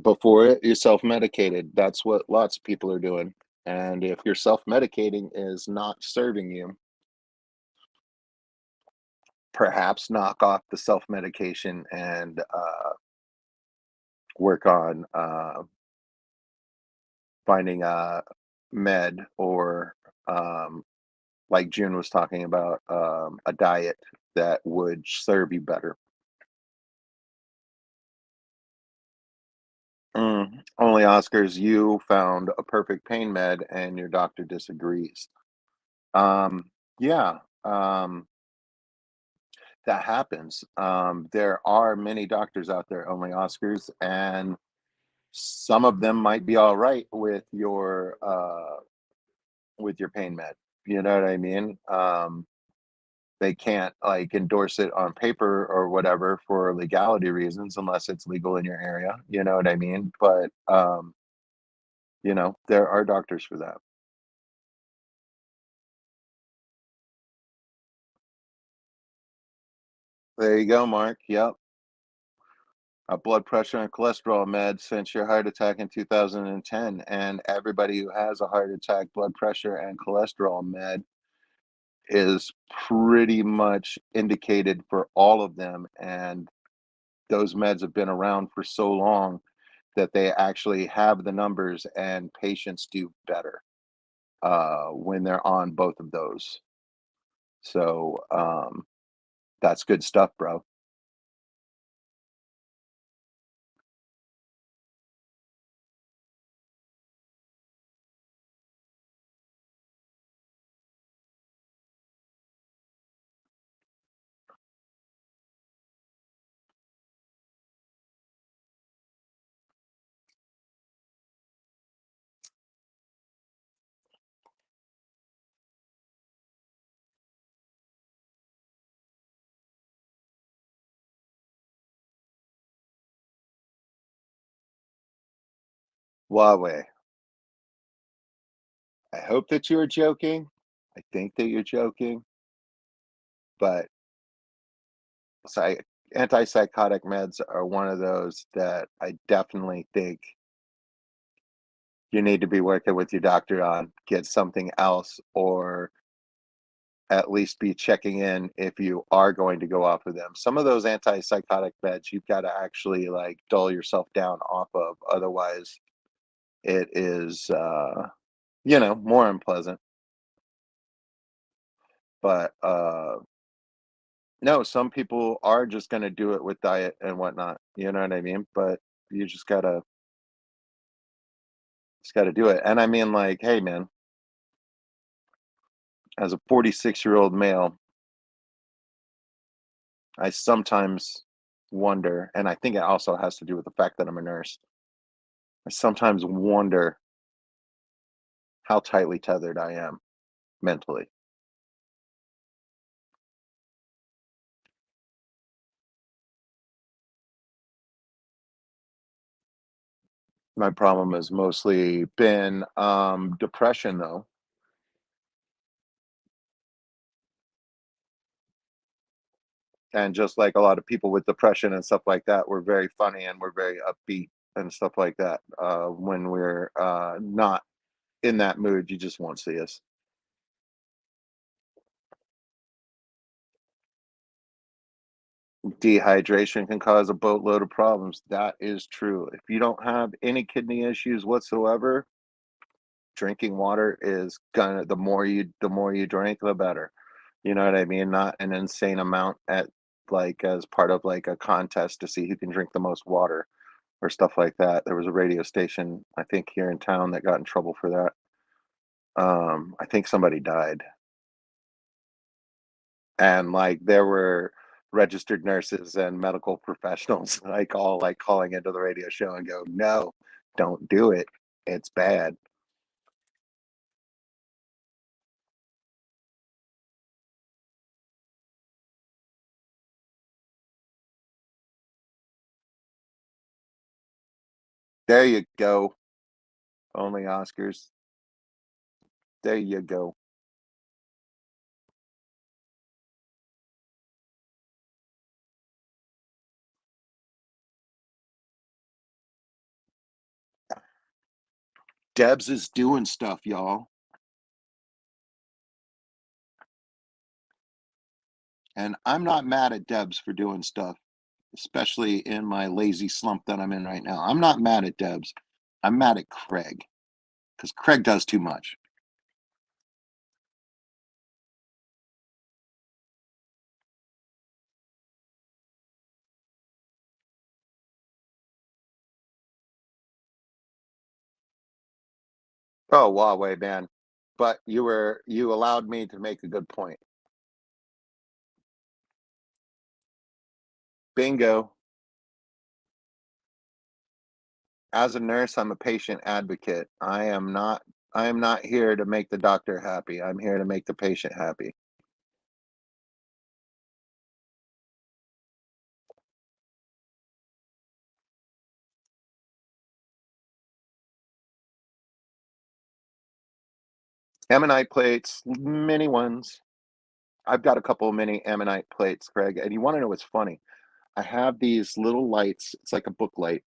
before it, you're self-medicated. That's what lots of people are doing. And if you're self-medicating is not serving you, perhaps knock off the self-medication and work on finding a med or like June was talking about, a diet that would serve you better. Only Oscars, you found a perfect pain med and your doctor disagrees. Yeah, that happens. There are many doctors out there, only Oscars, and some of them might be all right with your pain med. You know what I mean? They can't like endorse it on paper or whatever for legality reasons unless it's legal in your area. You know what I mean? But there are doctors for that. There you go, Mark. Yep. A blood pressure and cholesterol med since your heart attack in 2010. And everybody who has a heart attack, blood pressure, and cholesterol med is pretty much indicated for all of them. And those meds have been around for so long that they actually have the numbers and patients do better when they're on both of those. So that's good stuff, bro. Huawei. I hope that you are joking. I think that you're joking, but psy- antipsychotic meds are one of those that I definitely think you need to be working with your doctor on. Get something else, or at least be checking in if you are going to go off of them. Some of those antipsychotic meds you've got to actually like dull yourself down off of. Otherwise, it is more unpleasant. But no, some people are just gonna do it with diet and whatnot. You know what I mean? But you just gotta do it. And I mean, like, hey, man, as a 46-year-old male, I sometimes wonder, and I think it also has to do with the fact that I'm a nurse. I sometimes wonder how tightly tethered I am mentally. My problem has mostly been depression, though. And just like a lot of people with depression and stuff like that, we're very funny and we're very upbeat and stuff like that. When we're not in that mood, you just won't see us. Dehydration can cause a boatload of problems. That is true. If you don't have any kidney issues whatsoever, drinking water is gonna the more you drink, the better. You know what I mean? Not an insane amount at like as part of like a contest to see who can drink the most water or stuff like that. There was a radio station, I think here in town that got in trouble for that. I think somebody died. And like there were registered nurses and medical professionals like all like calling into the radio show and go, "No, don't do it. It's bad." There you go. Only Oscars. There you go. Debs is doing stuff, y'all. And I'm not mad at Debs for doing stuff, especially in my lazy slump that I'm in right now. I'm not mad at Debs. I'm mad at Craig because Craig does too much. Oh, Huawei, man. But you allowed me to make a good point. Bingo. As a nurse, I'm a patient advocate. I am not here to make the doctor happy. I'm here to make the patient happy. Ammonite plates, mini ones. I've got a couple of mini ammonite plates, Craig. And you want to know what's funny? I have these little lights. It's like a book light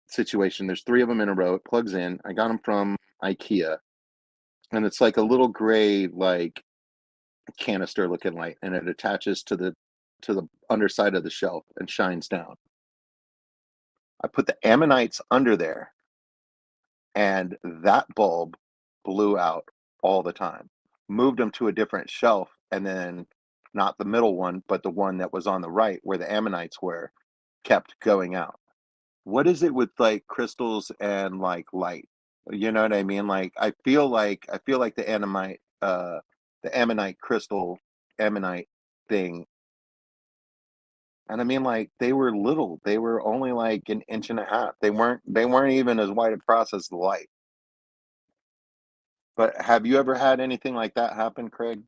situation. There's three of them in a row. It plugs in. I got them from IKEA, and it's like a little gray, like canister looking light, and it attaches to the underside of the shelf and shines down. I put the ammonites under there, and that bulb blew out all the time. Moved them to a different shelf, and then not the middle one, but the one that was on the right where the ammonites were, kept going out. What is it with like crystals and like light? You know what I mean? Like I feel like the ammonite crystal ammonite thing. And I mean like they were little. They were only like an inch and a half. They weren't even as wide across as the light. But have you ever had anything like that happen, Craig,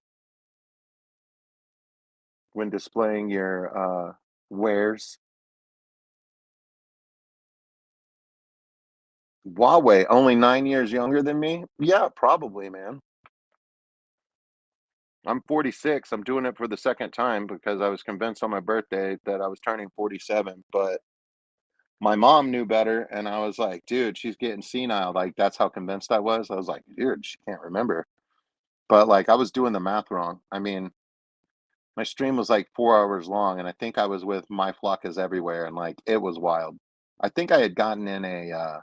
when displaying your wares? Huawei, only 9 years younger than me? Yeah, probably, man. I'm 46. I'm doing it for the second time because I was convinced on my birthday that I was turning 47, but my mom knew better, and I was like, "Dude, she's getting senile." Like, that's how convinced I was. I was like, "Dude, she can't remember." But, like, I was doing the math wrong. I mean, my stream was, like, 4 hours long, and I think I was with My Flock Is Everywhere, and, like, it was wild. I think I had gotten in a,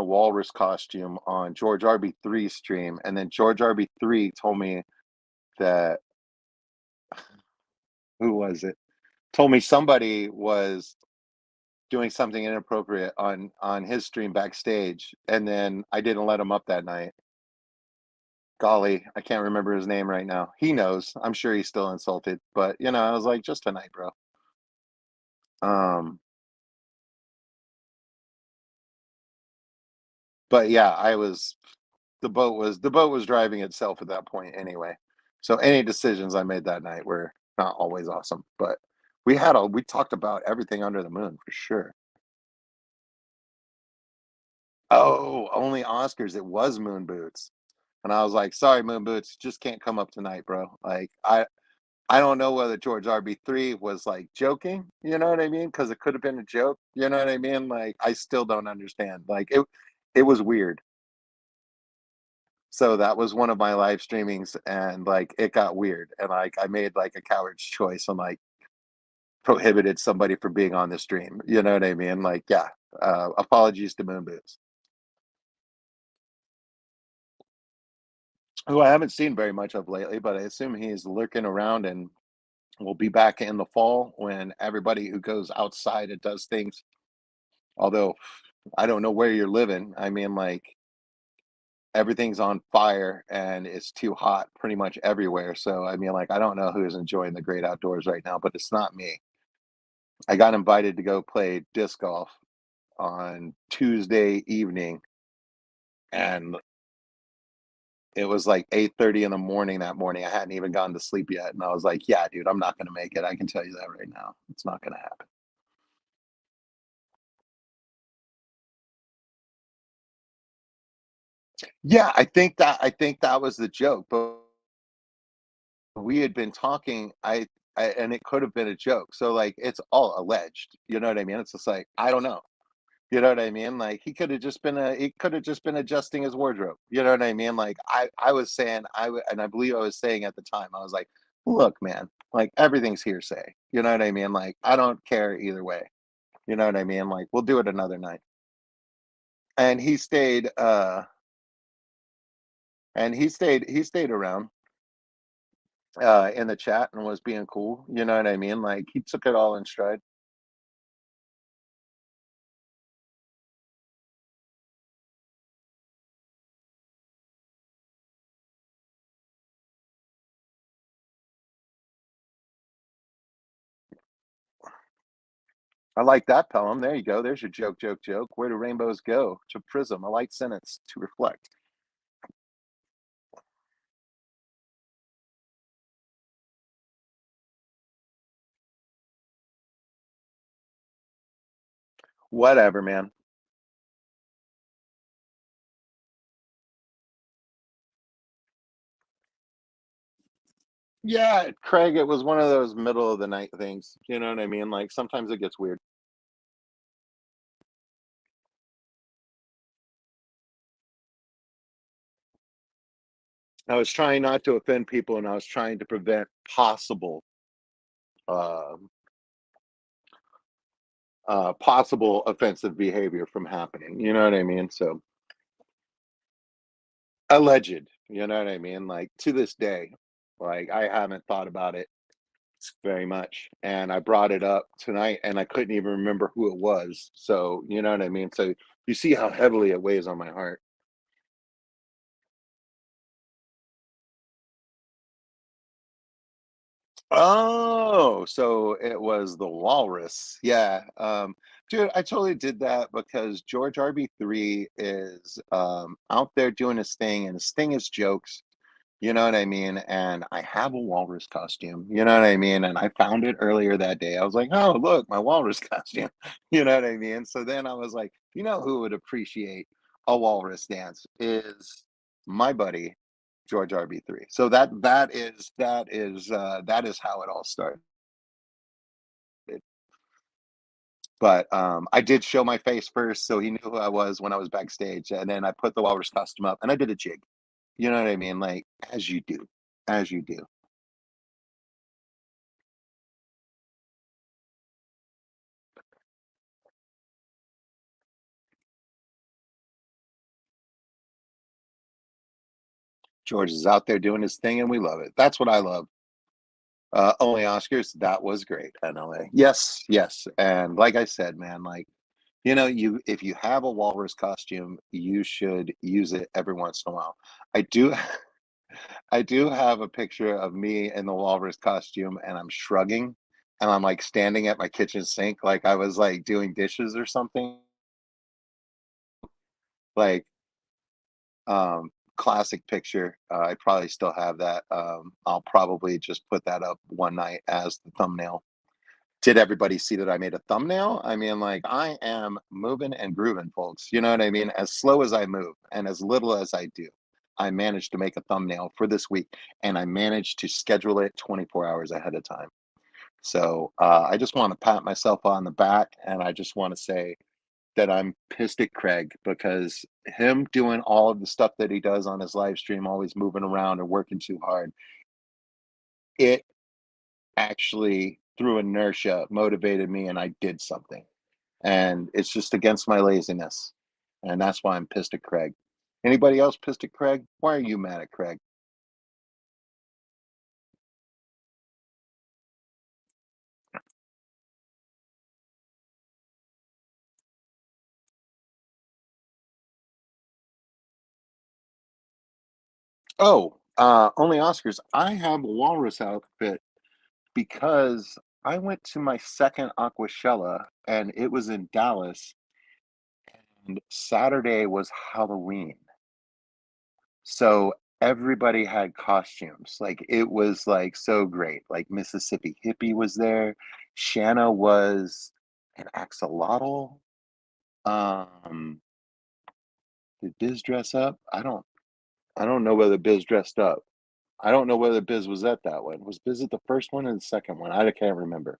walrus costume on George RB3's stream, and then George RB3 told me that who was it? Told me somebody was doing something inappropriate on his stream backstage, and then I didn't let him up that night. Golly, I can't remember his name right now. He knows. I'm sure he's still insulted, but I was like, just tonight, bro. Um, but yeah, the boat was driving itself at that point anyway. So any decisions I made that night were not always awesome, but we talked about everything under the moon for sure. Oh, only Oscars. It was Moon Boots. And I was like, "Sorry, Moon Boots, just can't come up tonight, bro." Like, I don't know whether George RB3 was, like, joking, you know what I mean? Because it could have been a joke, you know what I mean? Like, I still don't understand. Like, it was weird. So that was one of my live streamings, and, like, it got weird, and, like, I made, like, a coward's choice and, like, prohibited somebody from being on the stream, you know what I mean? Like, yeah, apologies to Moon Boots, who I haven't seen very much of lately, but I assume he's lurking around and we'll be back in the fall when everybody who goes outside and does things. Although I don't know where you're living. I mean, like everything's on fire and it's too hot pretty much everywhere. So I mean, like I don't know who's enjoying the great outdoors right now, but it's not me. I got invited to go play disc golf on Tuesday evening, and it was like 8:30 in the morning that morning. I hadn't even gotten to sleep yet, and I was like, "Yeah, dude, I'm not going to make it. I can tell you that right now. It's not going to happen." Yeah, I think that was the joke, but we had been talking, and it could have been a joke. So like it's all alleged. You know what I mean? It's just like I don't know. You know what I mean? Like he could have just been adjusting his wardrobe. You know what I mean? Like I was saying and I believe I was saying at the time, I was like, look, man, like everything's hearsay. You know what I mean? Like I don't care either way. You know what I mean? Like we'll do it another night. And he stayed around in the chat and was being cool. You know what I mean? Like he took it all in stride. I like that poem. There you go. There's your joke, joke, joke. Where do rainbows go? To prism, a light sentence to reflect. Whatever, man. Yeah, Craig, it was one of those middle of the night things. You know what I mean? Like sometimes it gets weird. I was trying not to offend people and I was trying to prevent um possible offensive behavior from happening. You know what I mean? So alleged, you know what I mean? Like to this day, like I haven't thought about it very much. And I brought it up tonight and I couldn't even remember who it was. So, you know what I mean? So you see how heavily it weighs on my heart. Oh, so it was the walrus. Yeah. Dude, I totally did that because George RB3 is out there doing his thing and his thing is jokes. You know what I mean? And I have a walrus costume, you know what I mean? And I found it earlier that day. I was like, oh, look, my walrus costume. You know what I mean? So then I was like, you know who would appreciate a walrus dance is my buddy, George RB3. So that is how it all started. But I did show my face first, so he knew who I was when I was backstage. And then I put the walrus costume up and I did a jig. You know what I mean? Like as you do, as you do. George is out there doing his thing, and we love it. That's what I love. Only Oscars, that was great, NLA. Yes, yes, and like I said, man, like you if you have a walrus costume, you should use it every once in a while. I do, I do have a picture of me in the walrus costume, and I'm shrugging, and I'm like standing at my kitchen sink, like I was like doing dishes or something. Like classic picture. I probably still have that. I'll probably just put that up one night as the thumbnail. Did everybody see that I made a thumbnail? I mean, like I am moving and grooving, folks. You know what I mean? As slow as I move and as little as I do, I managed to make a thumbnail for this week, and I managed to schedule it 24 hours ahead of time. So I just want to pat myself on the back, and I just want to say that I'm pissed at Craig because him doing all of the stuff that he does on his live stream, always moving around and working too hard, it actually through inertia motivated me and I did something. And it's just against my laziness. And that's why I'm pissed at Craig. Anybody else pissed at Craig? Why are you mad at Craig? Oh, only Oscars. I have a walrus outfit because I went to my second Aquashella and it was in Dallas and Saturday was Halloween. So everybody had costumes. Like it was like so great. Like Mississippi Hippie was there. Shanna was an axolotl. Um, did Biz dress up? I don't know whether Biz dressed up. I don't know whether Biz was at that one. Was Biz at the first one or the second one? I can't remember.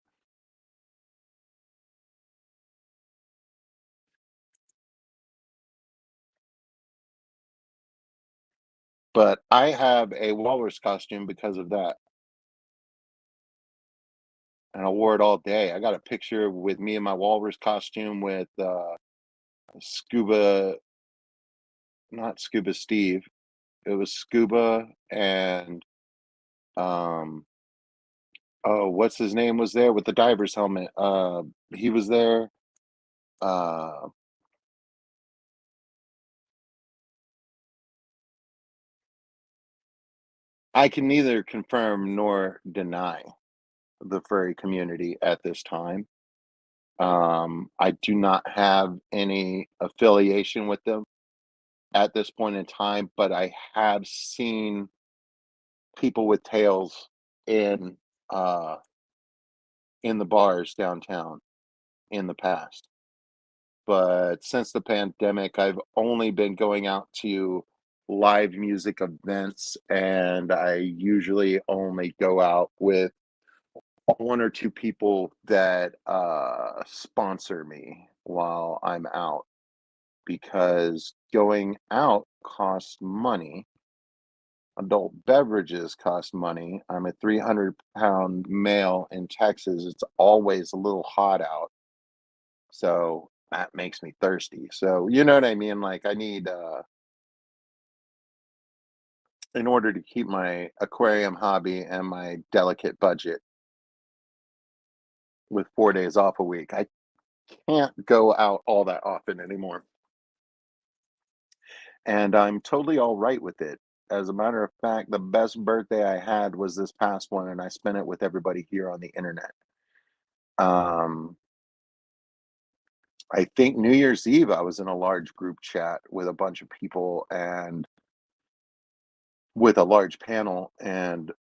But I have a walrus costume because of that, and I wore it all day. I got a picture with me in my walrus costume with, Scuba not Scuba Steve, it was Scuba and, um, oh, what's his name was there with the diver's helmet? He was there. Uh, I can neither confirm nor deny the furry community at this time. I do not have any affiliation with them at this point in time, but I have seen people with tails in uh in the bars downtown in the past. But since the pandemic, I've only been going out to live music events, and I usually only go out with one or two people that sponsor me while I'm out, because going out costs money. Adult beverages cost money. I'm a 300-pound male in Texas. It's always a little hot out, so that makes me thirsty. So, you know what I mean? Like, I need, in order to keep my aquarium hobby and my delicate budget with 4 days off a week, I can't go out all that often anymore. And I'm totally all right with it. As a matter of fact, the best birthday I had was this past one, and I spent it with everybody here on the internet. Um, I think New Year's Eve, I was in a large group chat with a bunch of people and with a large panel and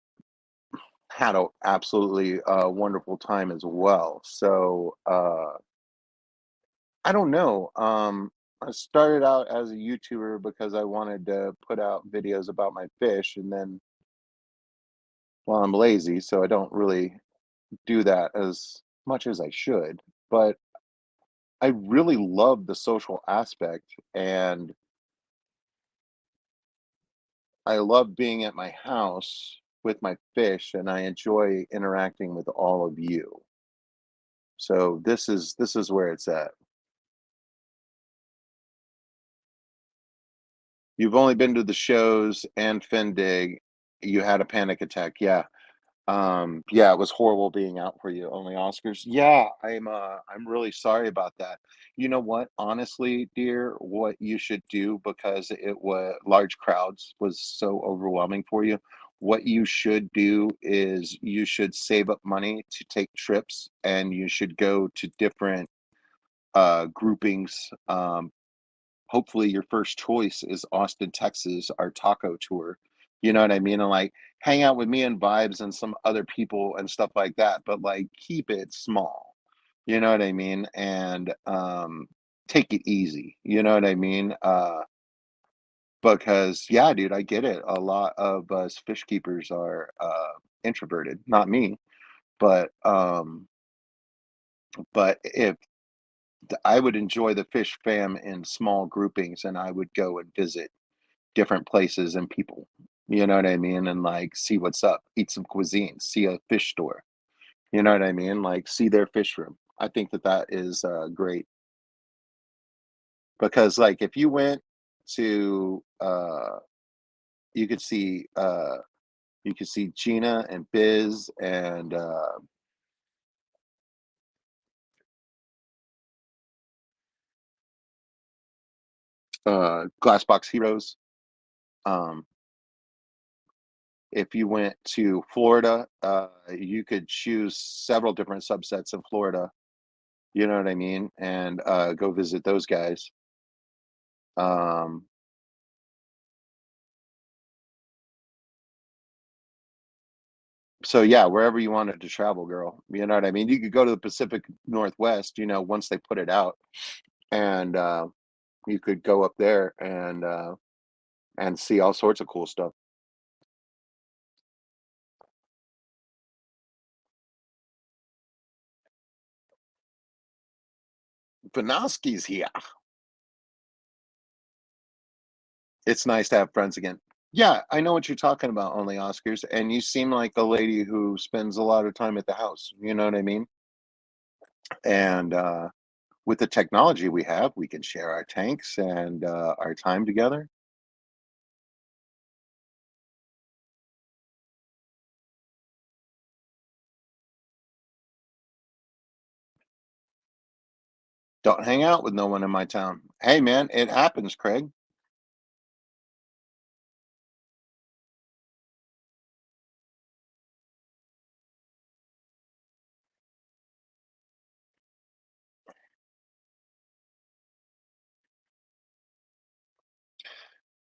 had a absolutely wonderful time as well. So I don't know. I started out as a YouTuber because I wanted to put out videos about my fish, and then, well, I'm lazy, so I don't really do that as much as I should. But I really love the social aspect, and I love being at my house with my fish, and I enjoy interacting with all of you. So this is where it's at. You've only been to the shows and Fendig. You had a panic attack. Yeah. Yeah, it was horrible being out for you. Only Oscars. Yeah, I'm really sorry about that. You know what? Honestly, dear, what you should do, because it was large crowds was so overwhelming for you. What you should do is you should save up money to take trips, and you should go to different groupings. Hopefully your first choice is Austin, Texas, our taco tour. You know what I mean? And like hang out with me and Vibes and some other people and stuff like that, but like keep it small. You know what I mean? And take it easy. You know what I mean? Because yeah, dude, I get it. A lot of us fish keepers are introverted. Not me, but if I would enjoy the fish fam in small groupings, and I would go and visit different places and people. You know what I mean? And like see what's up, eat some cuisine, see a fish store. You know what I mean? Like see their fish room. I think that that is great, because like if you went to you could see Gina and Biz and Glassbox Heroes. Um, if you went to Florida, you could choose several different subsets in Florida. You know what I mean? And go visit those guys. Um, so yeah, wherever you wanted to travel, girl. You know what I mean? You could go to the Pacific Northwest, once they put it out, and you could go up there and see all sorts of cool stuff. Vanoski's here. It's nice to have friends again. Yeah, I know what you're talking about, Only Oscars, and you seem like a lady who spends a lot of time at the house, you know what I mean? And, with the technology we have, we can share our tanks and, our time together. Don't hang out with no one in my town. Hey, man, it happens, Craig.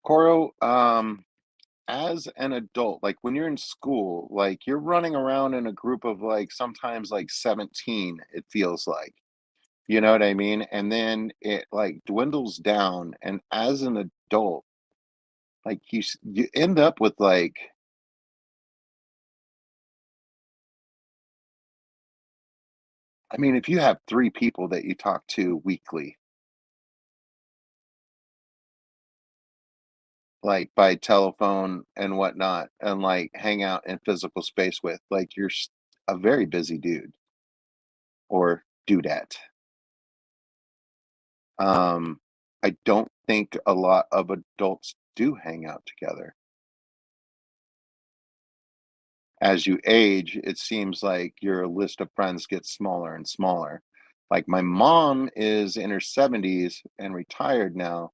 Coro, as an adult, like, when you're in school, like, you're running around in a group of, like, sometimes, like, 17, it feels like. You know what I mean? And then it, like, dwindles down, and as an adult, like, you end up with, like, I mean, if you have 3 people that you talk to weekly, like, by telephone and whatnot, and, like, hang out in physical space with, like, you're a very busy dude or dudette. I don't think a lot of adults do hang out together. As you age, it seems like your list of friends gets smaller and smaller. Like, my mom is in her 70s and retired now,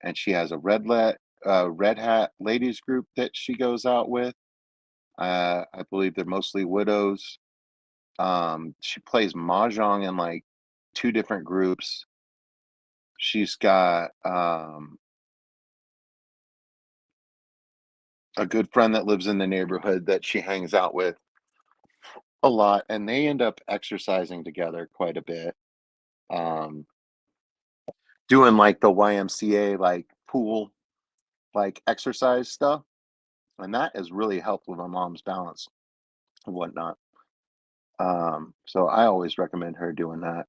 and she has a red hat ladies group that she goes out with. I believe they're mostly widows. She plays mahjong in, like, 2 different groups. She's got, a good friend that lives in the neighborhood that she hangs out with a lot, and they end up exercising together quite a bit. Um, doing, like, the YMCA, like, pool, like, exercise stuff, and that has really helped with my mom's balance and whatnot. So I always recommend her doing that.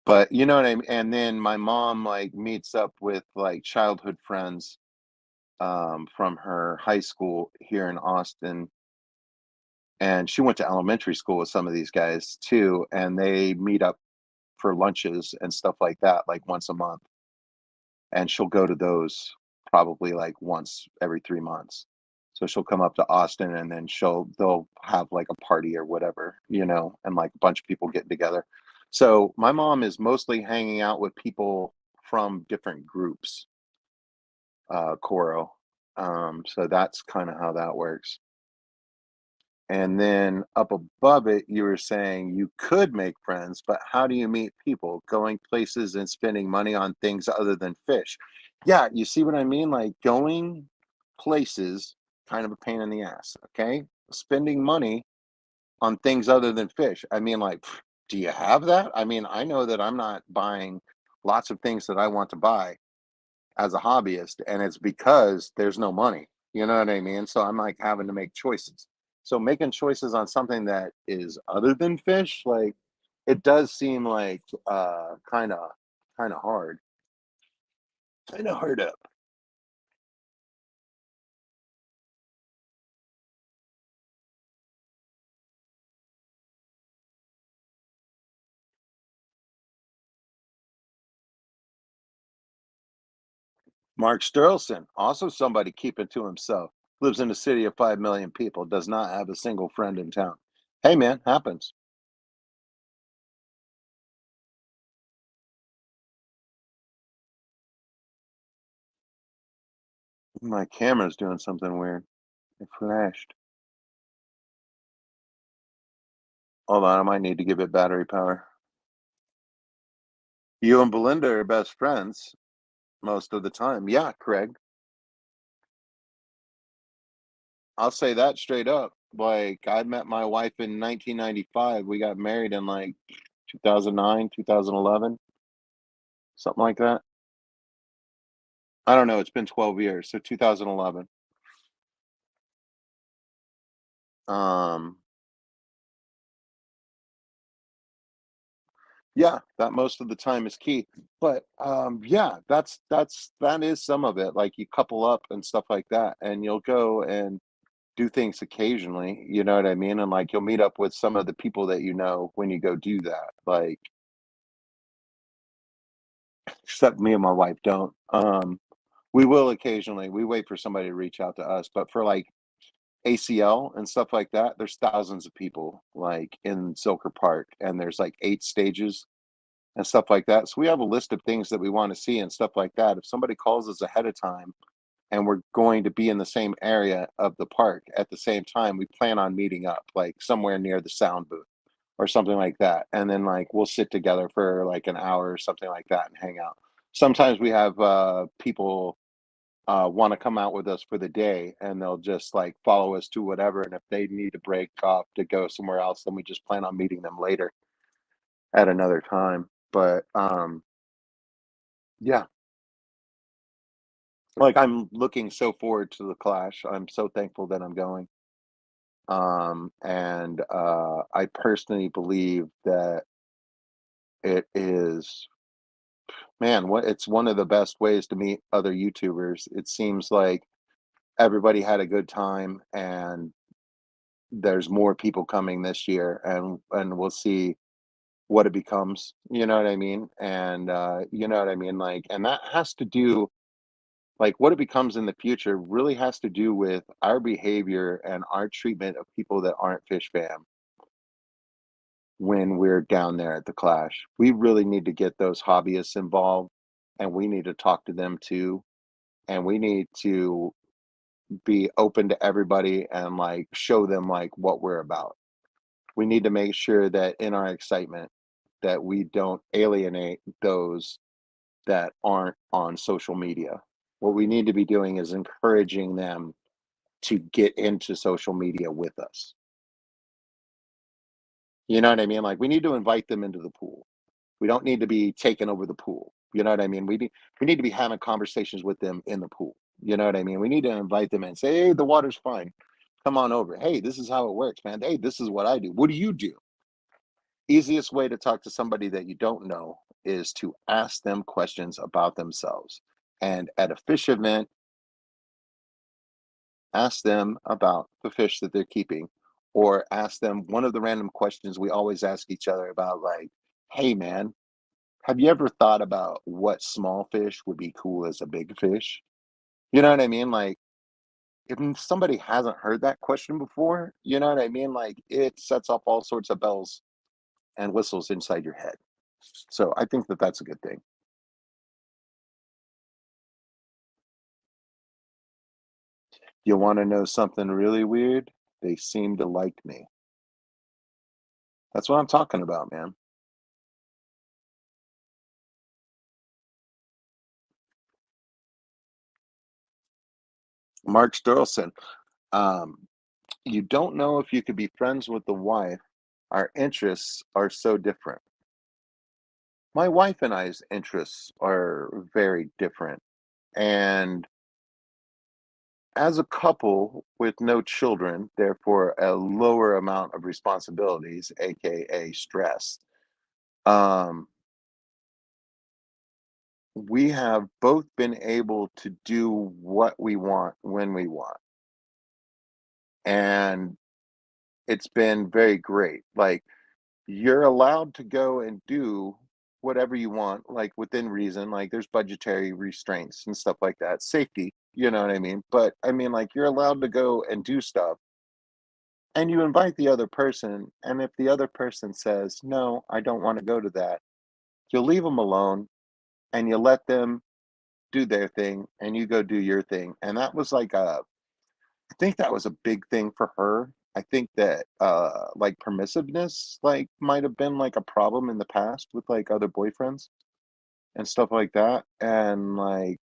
But you know what I mean? And then my mom, like, meets up with, like, childhood friends, from her high school here in Austin, and she went to elementary school with some of these guys too, and they meet up for lunches and stuff like that, like, once a month, and she'll go to those probably, like, once every 3 months. So she'll come up to Austin, and then they'll have, like, a party or whatever, and, like, a bunch of people getting together. So my mom is mostly hanging out with people from different groups, Coro. So that's kinda how that works. And then up above it, you were saying you could make friends, but how do you meet people? Going places and spending money on things other than fish. Yeah, you see what I mean? Like, going places, kind of a pain in the ass, okay? Spending money on things other than fish. I mean, like, do you have that? I mean, I know that I'm not buying lots of things that I want to buy as a hobbyist, and it's because there's no money. You know what I mean? So I'm like having to make choices. So making choices on something that is other than fish, like, it does seem like kind of hard. Kind of hard up. Mark Sterlson, also somebody keeping to himself, lives in a city of 5 million people, does not have a single friend in town. Hey man, happens. My camera's doing something weird. It flashed. Hold on, I might need to give it battery power. You and Belinda are best friends most of the time. Yeah, Craig. I'll say that straight up. Like, I met my wife in 1995. We got married in like 2009, 2011, something like that. I don't know. It's been 12 years. So 2011. Um, Yeah, that most of the time is key. But, yeah, that is some of it, like, you couple up and stuff like that, and you'll go and do things occasionally, you know what I mean? And, like, you'll meet up with some of the people that you know when you go do that, like except me and my wife don't. We will occasionally, we wait for somebody to reach out to us, but for, like, ACL and stuff like that, there's thousands of people, like, in Zilker Park, and there's, like, 8 stages and stuff like that. So we have a list of things that we want to see and stuff like that. If somebody calls us ahead of time and we're going to be in the same area of the park at the same time, we plan on meeting up like somewhere near the sound booth or something like that. And then like we'll sit together for like an hour or something like that and hang out. Sometimes we have people want to come out with us for the day and they'll just like follow us to whatever. And if they need to break off to go somewhere else, then we just plan on meeting them later at another time. But yeah, like, I'm looking so forward to the Clash. I'm so thankful that I'm going. And I personally believe that it is, man, what it's one of the best ways to meet other YouTubers. It seems like everybody had a good time, and there's more people coming this year, and we'll see what it becomes. You know what I mean? And you know what I mean? Like, and that has to do like what it becomes in the future really has to do with our behavior and our treatment of people that aren't fish fam when we're down there at the Clash. We really need to get those hobbyists involved and we need to talk to them too. And we need to be open to everybody and like show them like what we're about. We need to make sure that in our excitement that we don't alienate those that aren't on social media. What we need to be doing is encouraging them to get into social media with us. You know what I mean? Like, we need to invite them into the pool. We don't need to be taking over the pool. You know what I mean? We need to be having conversations with them in the pool. You know what I mean? We need to invite them and say, "Hey, the water's fine. Come on over. Hey, this is how it works, man. Hey, this is what I do. What do you do?" Easiest way to talk to somebody that you don't know is to ask them questions about themselves. And at a fish event, ask them about the fish that they're keeping or ask them one of the random questions we always ask each other about like, hey man, have you ever thought about what small fish would be cool as a big fish? You know what I mean? Like if somebody hasn't heard that question before, you know what I mean? Like it sets off all sorts of bells and whistles inside your head. So I think that that's a good thing. You want to know something really weird? They seem to like me. That's what I'm talking about, man. Mark Sturlson. Um, you don't know if you could be friends with the wife. Our interests are so different. My wife and I's interests are very different. And as a couple with no children, therefore a lower amount of responsibilities, aka stress, um, we have both been able to do what we want when we want. And it's been very great. Like you're allowed to go and do whatever you want, like within reason. Like there's budgetary restraints and stuff like that, safety, you know what I mean? But I mean, like you're allowed to go and do stuff and you invite the other person. And if the other person says, no, I don't want to go to that, you'll leave them alone and you let them do their thing and you go do your thing. And that was like I think that was a big thing for her. I think that, like, permissiveness, like, might have been, like, a problem in the past with, like, other boyfriends and stuff like that, and, like,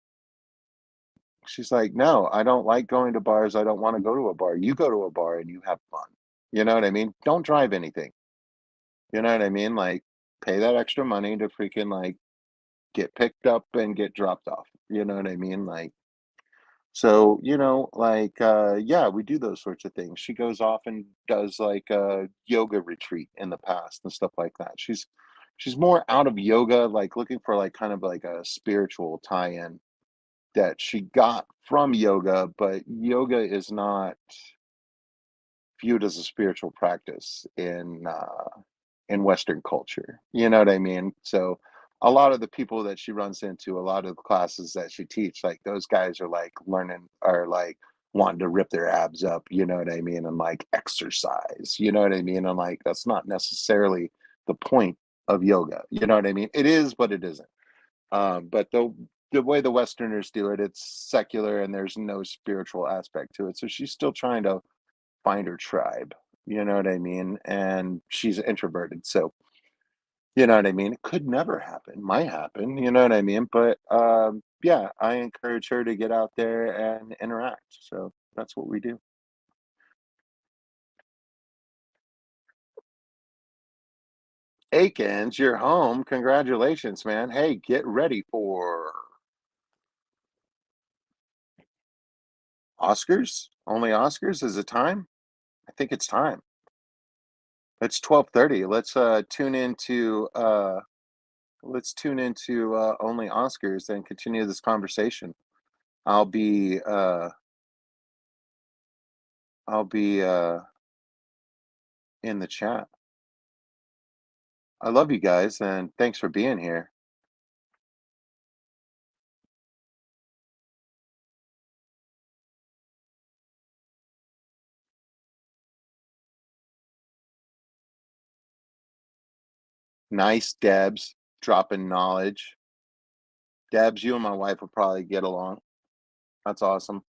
she's like, "No, I don't like going to bars, I don't wanna go to a bar. You go to a bar and you have fun." You know what I mean? Don't drive anything, you know what I mean? Like, pay that extra money to freaking, like, get picked up and get dropped off, you know what I mean? Like so, like, yeah, we do those sorts of things. She goes off and does like a yoga retreat in the past and stuff like that. She's She's more out of yoga, like, looking for, like, kind of like a spiritual tie-in that she got from yoga, but yoga is not viewed as a spiritual practice in Western culture. You know what I mean? So a lot of the people that she runs into, a lot of the classes that she teach, like those guys are like learning are like wanting to rip their abs up, you know what I mean? And like exercise, you know what I mean? And like that's not necessarily the point of yoga. You know what I mean? It is, but it isn't. But the way the Westerners do it, it's secular and there's no spiritual aspect to it. So she's still trying to find her tribe. You know what I mean? And she's introverted, so you know what I mean? It could never happen, might happen, you know what I mean? But, yeah, I encourage her to get out there and interact, so that's what we do. Aikens, you're home, congratulations, man. Hey, get ready for Oscars? Only Oscars? Is it time? I think it's time. It's 12:30, let's tune into, Only Oscars and continue this conversation. I'll be, uh I'll be, in the chat. I love you guys, and thanks for being here. Nice, Debs, dropping knowledge. Debs, you and my wife will probably get along. That's awesome.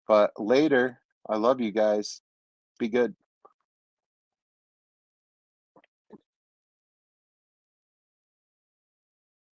But later, I love you guys. Be good.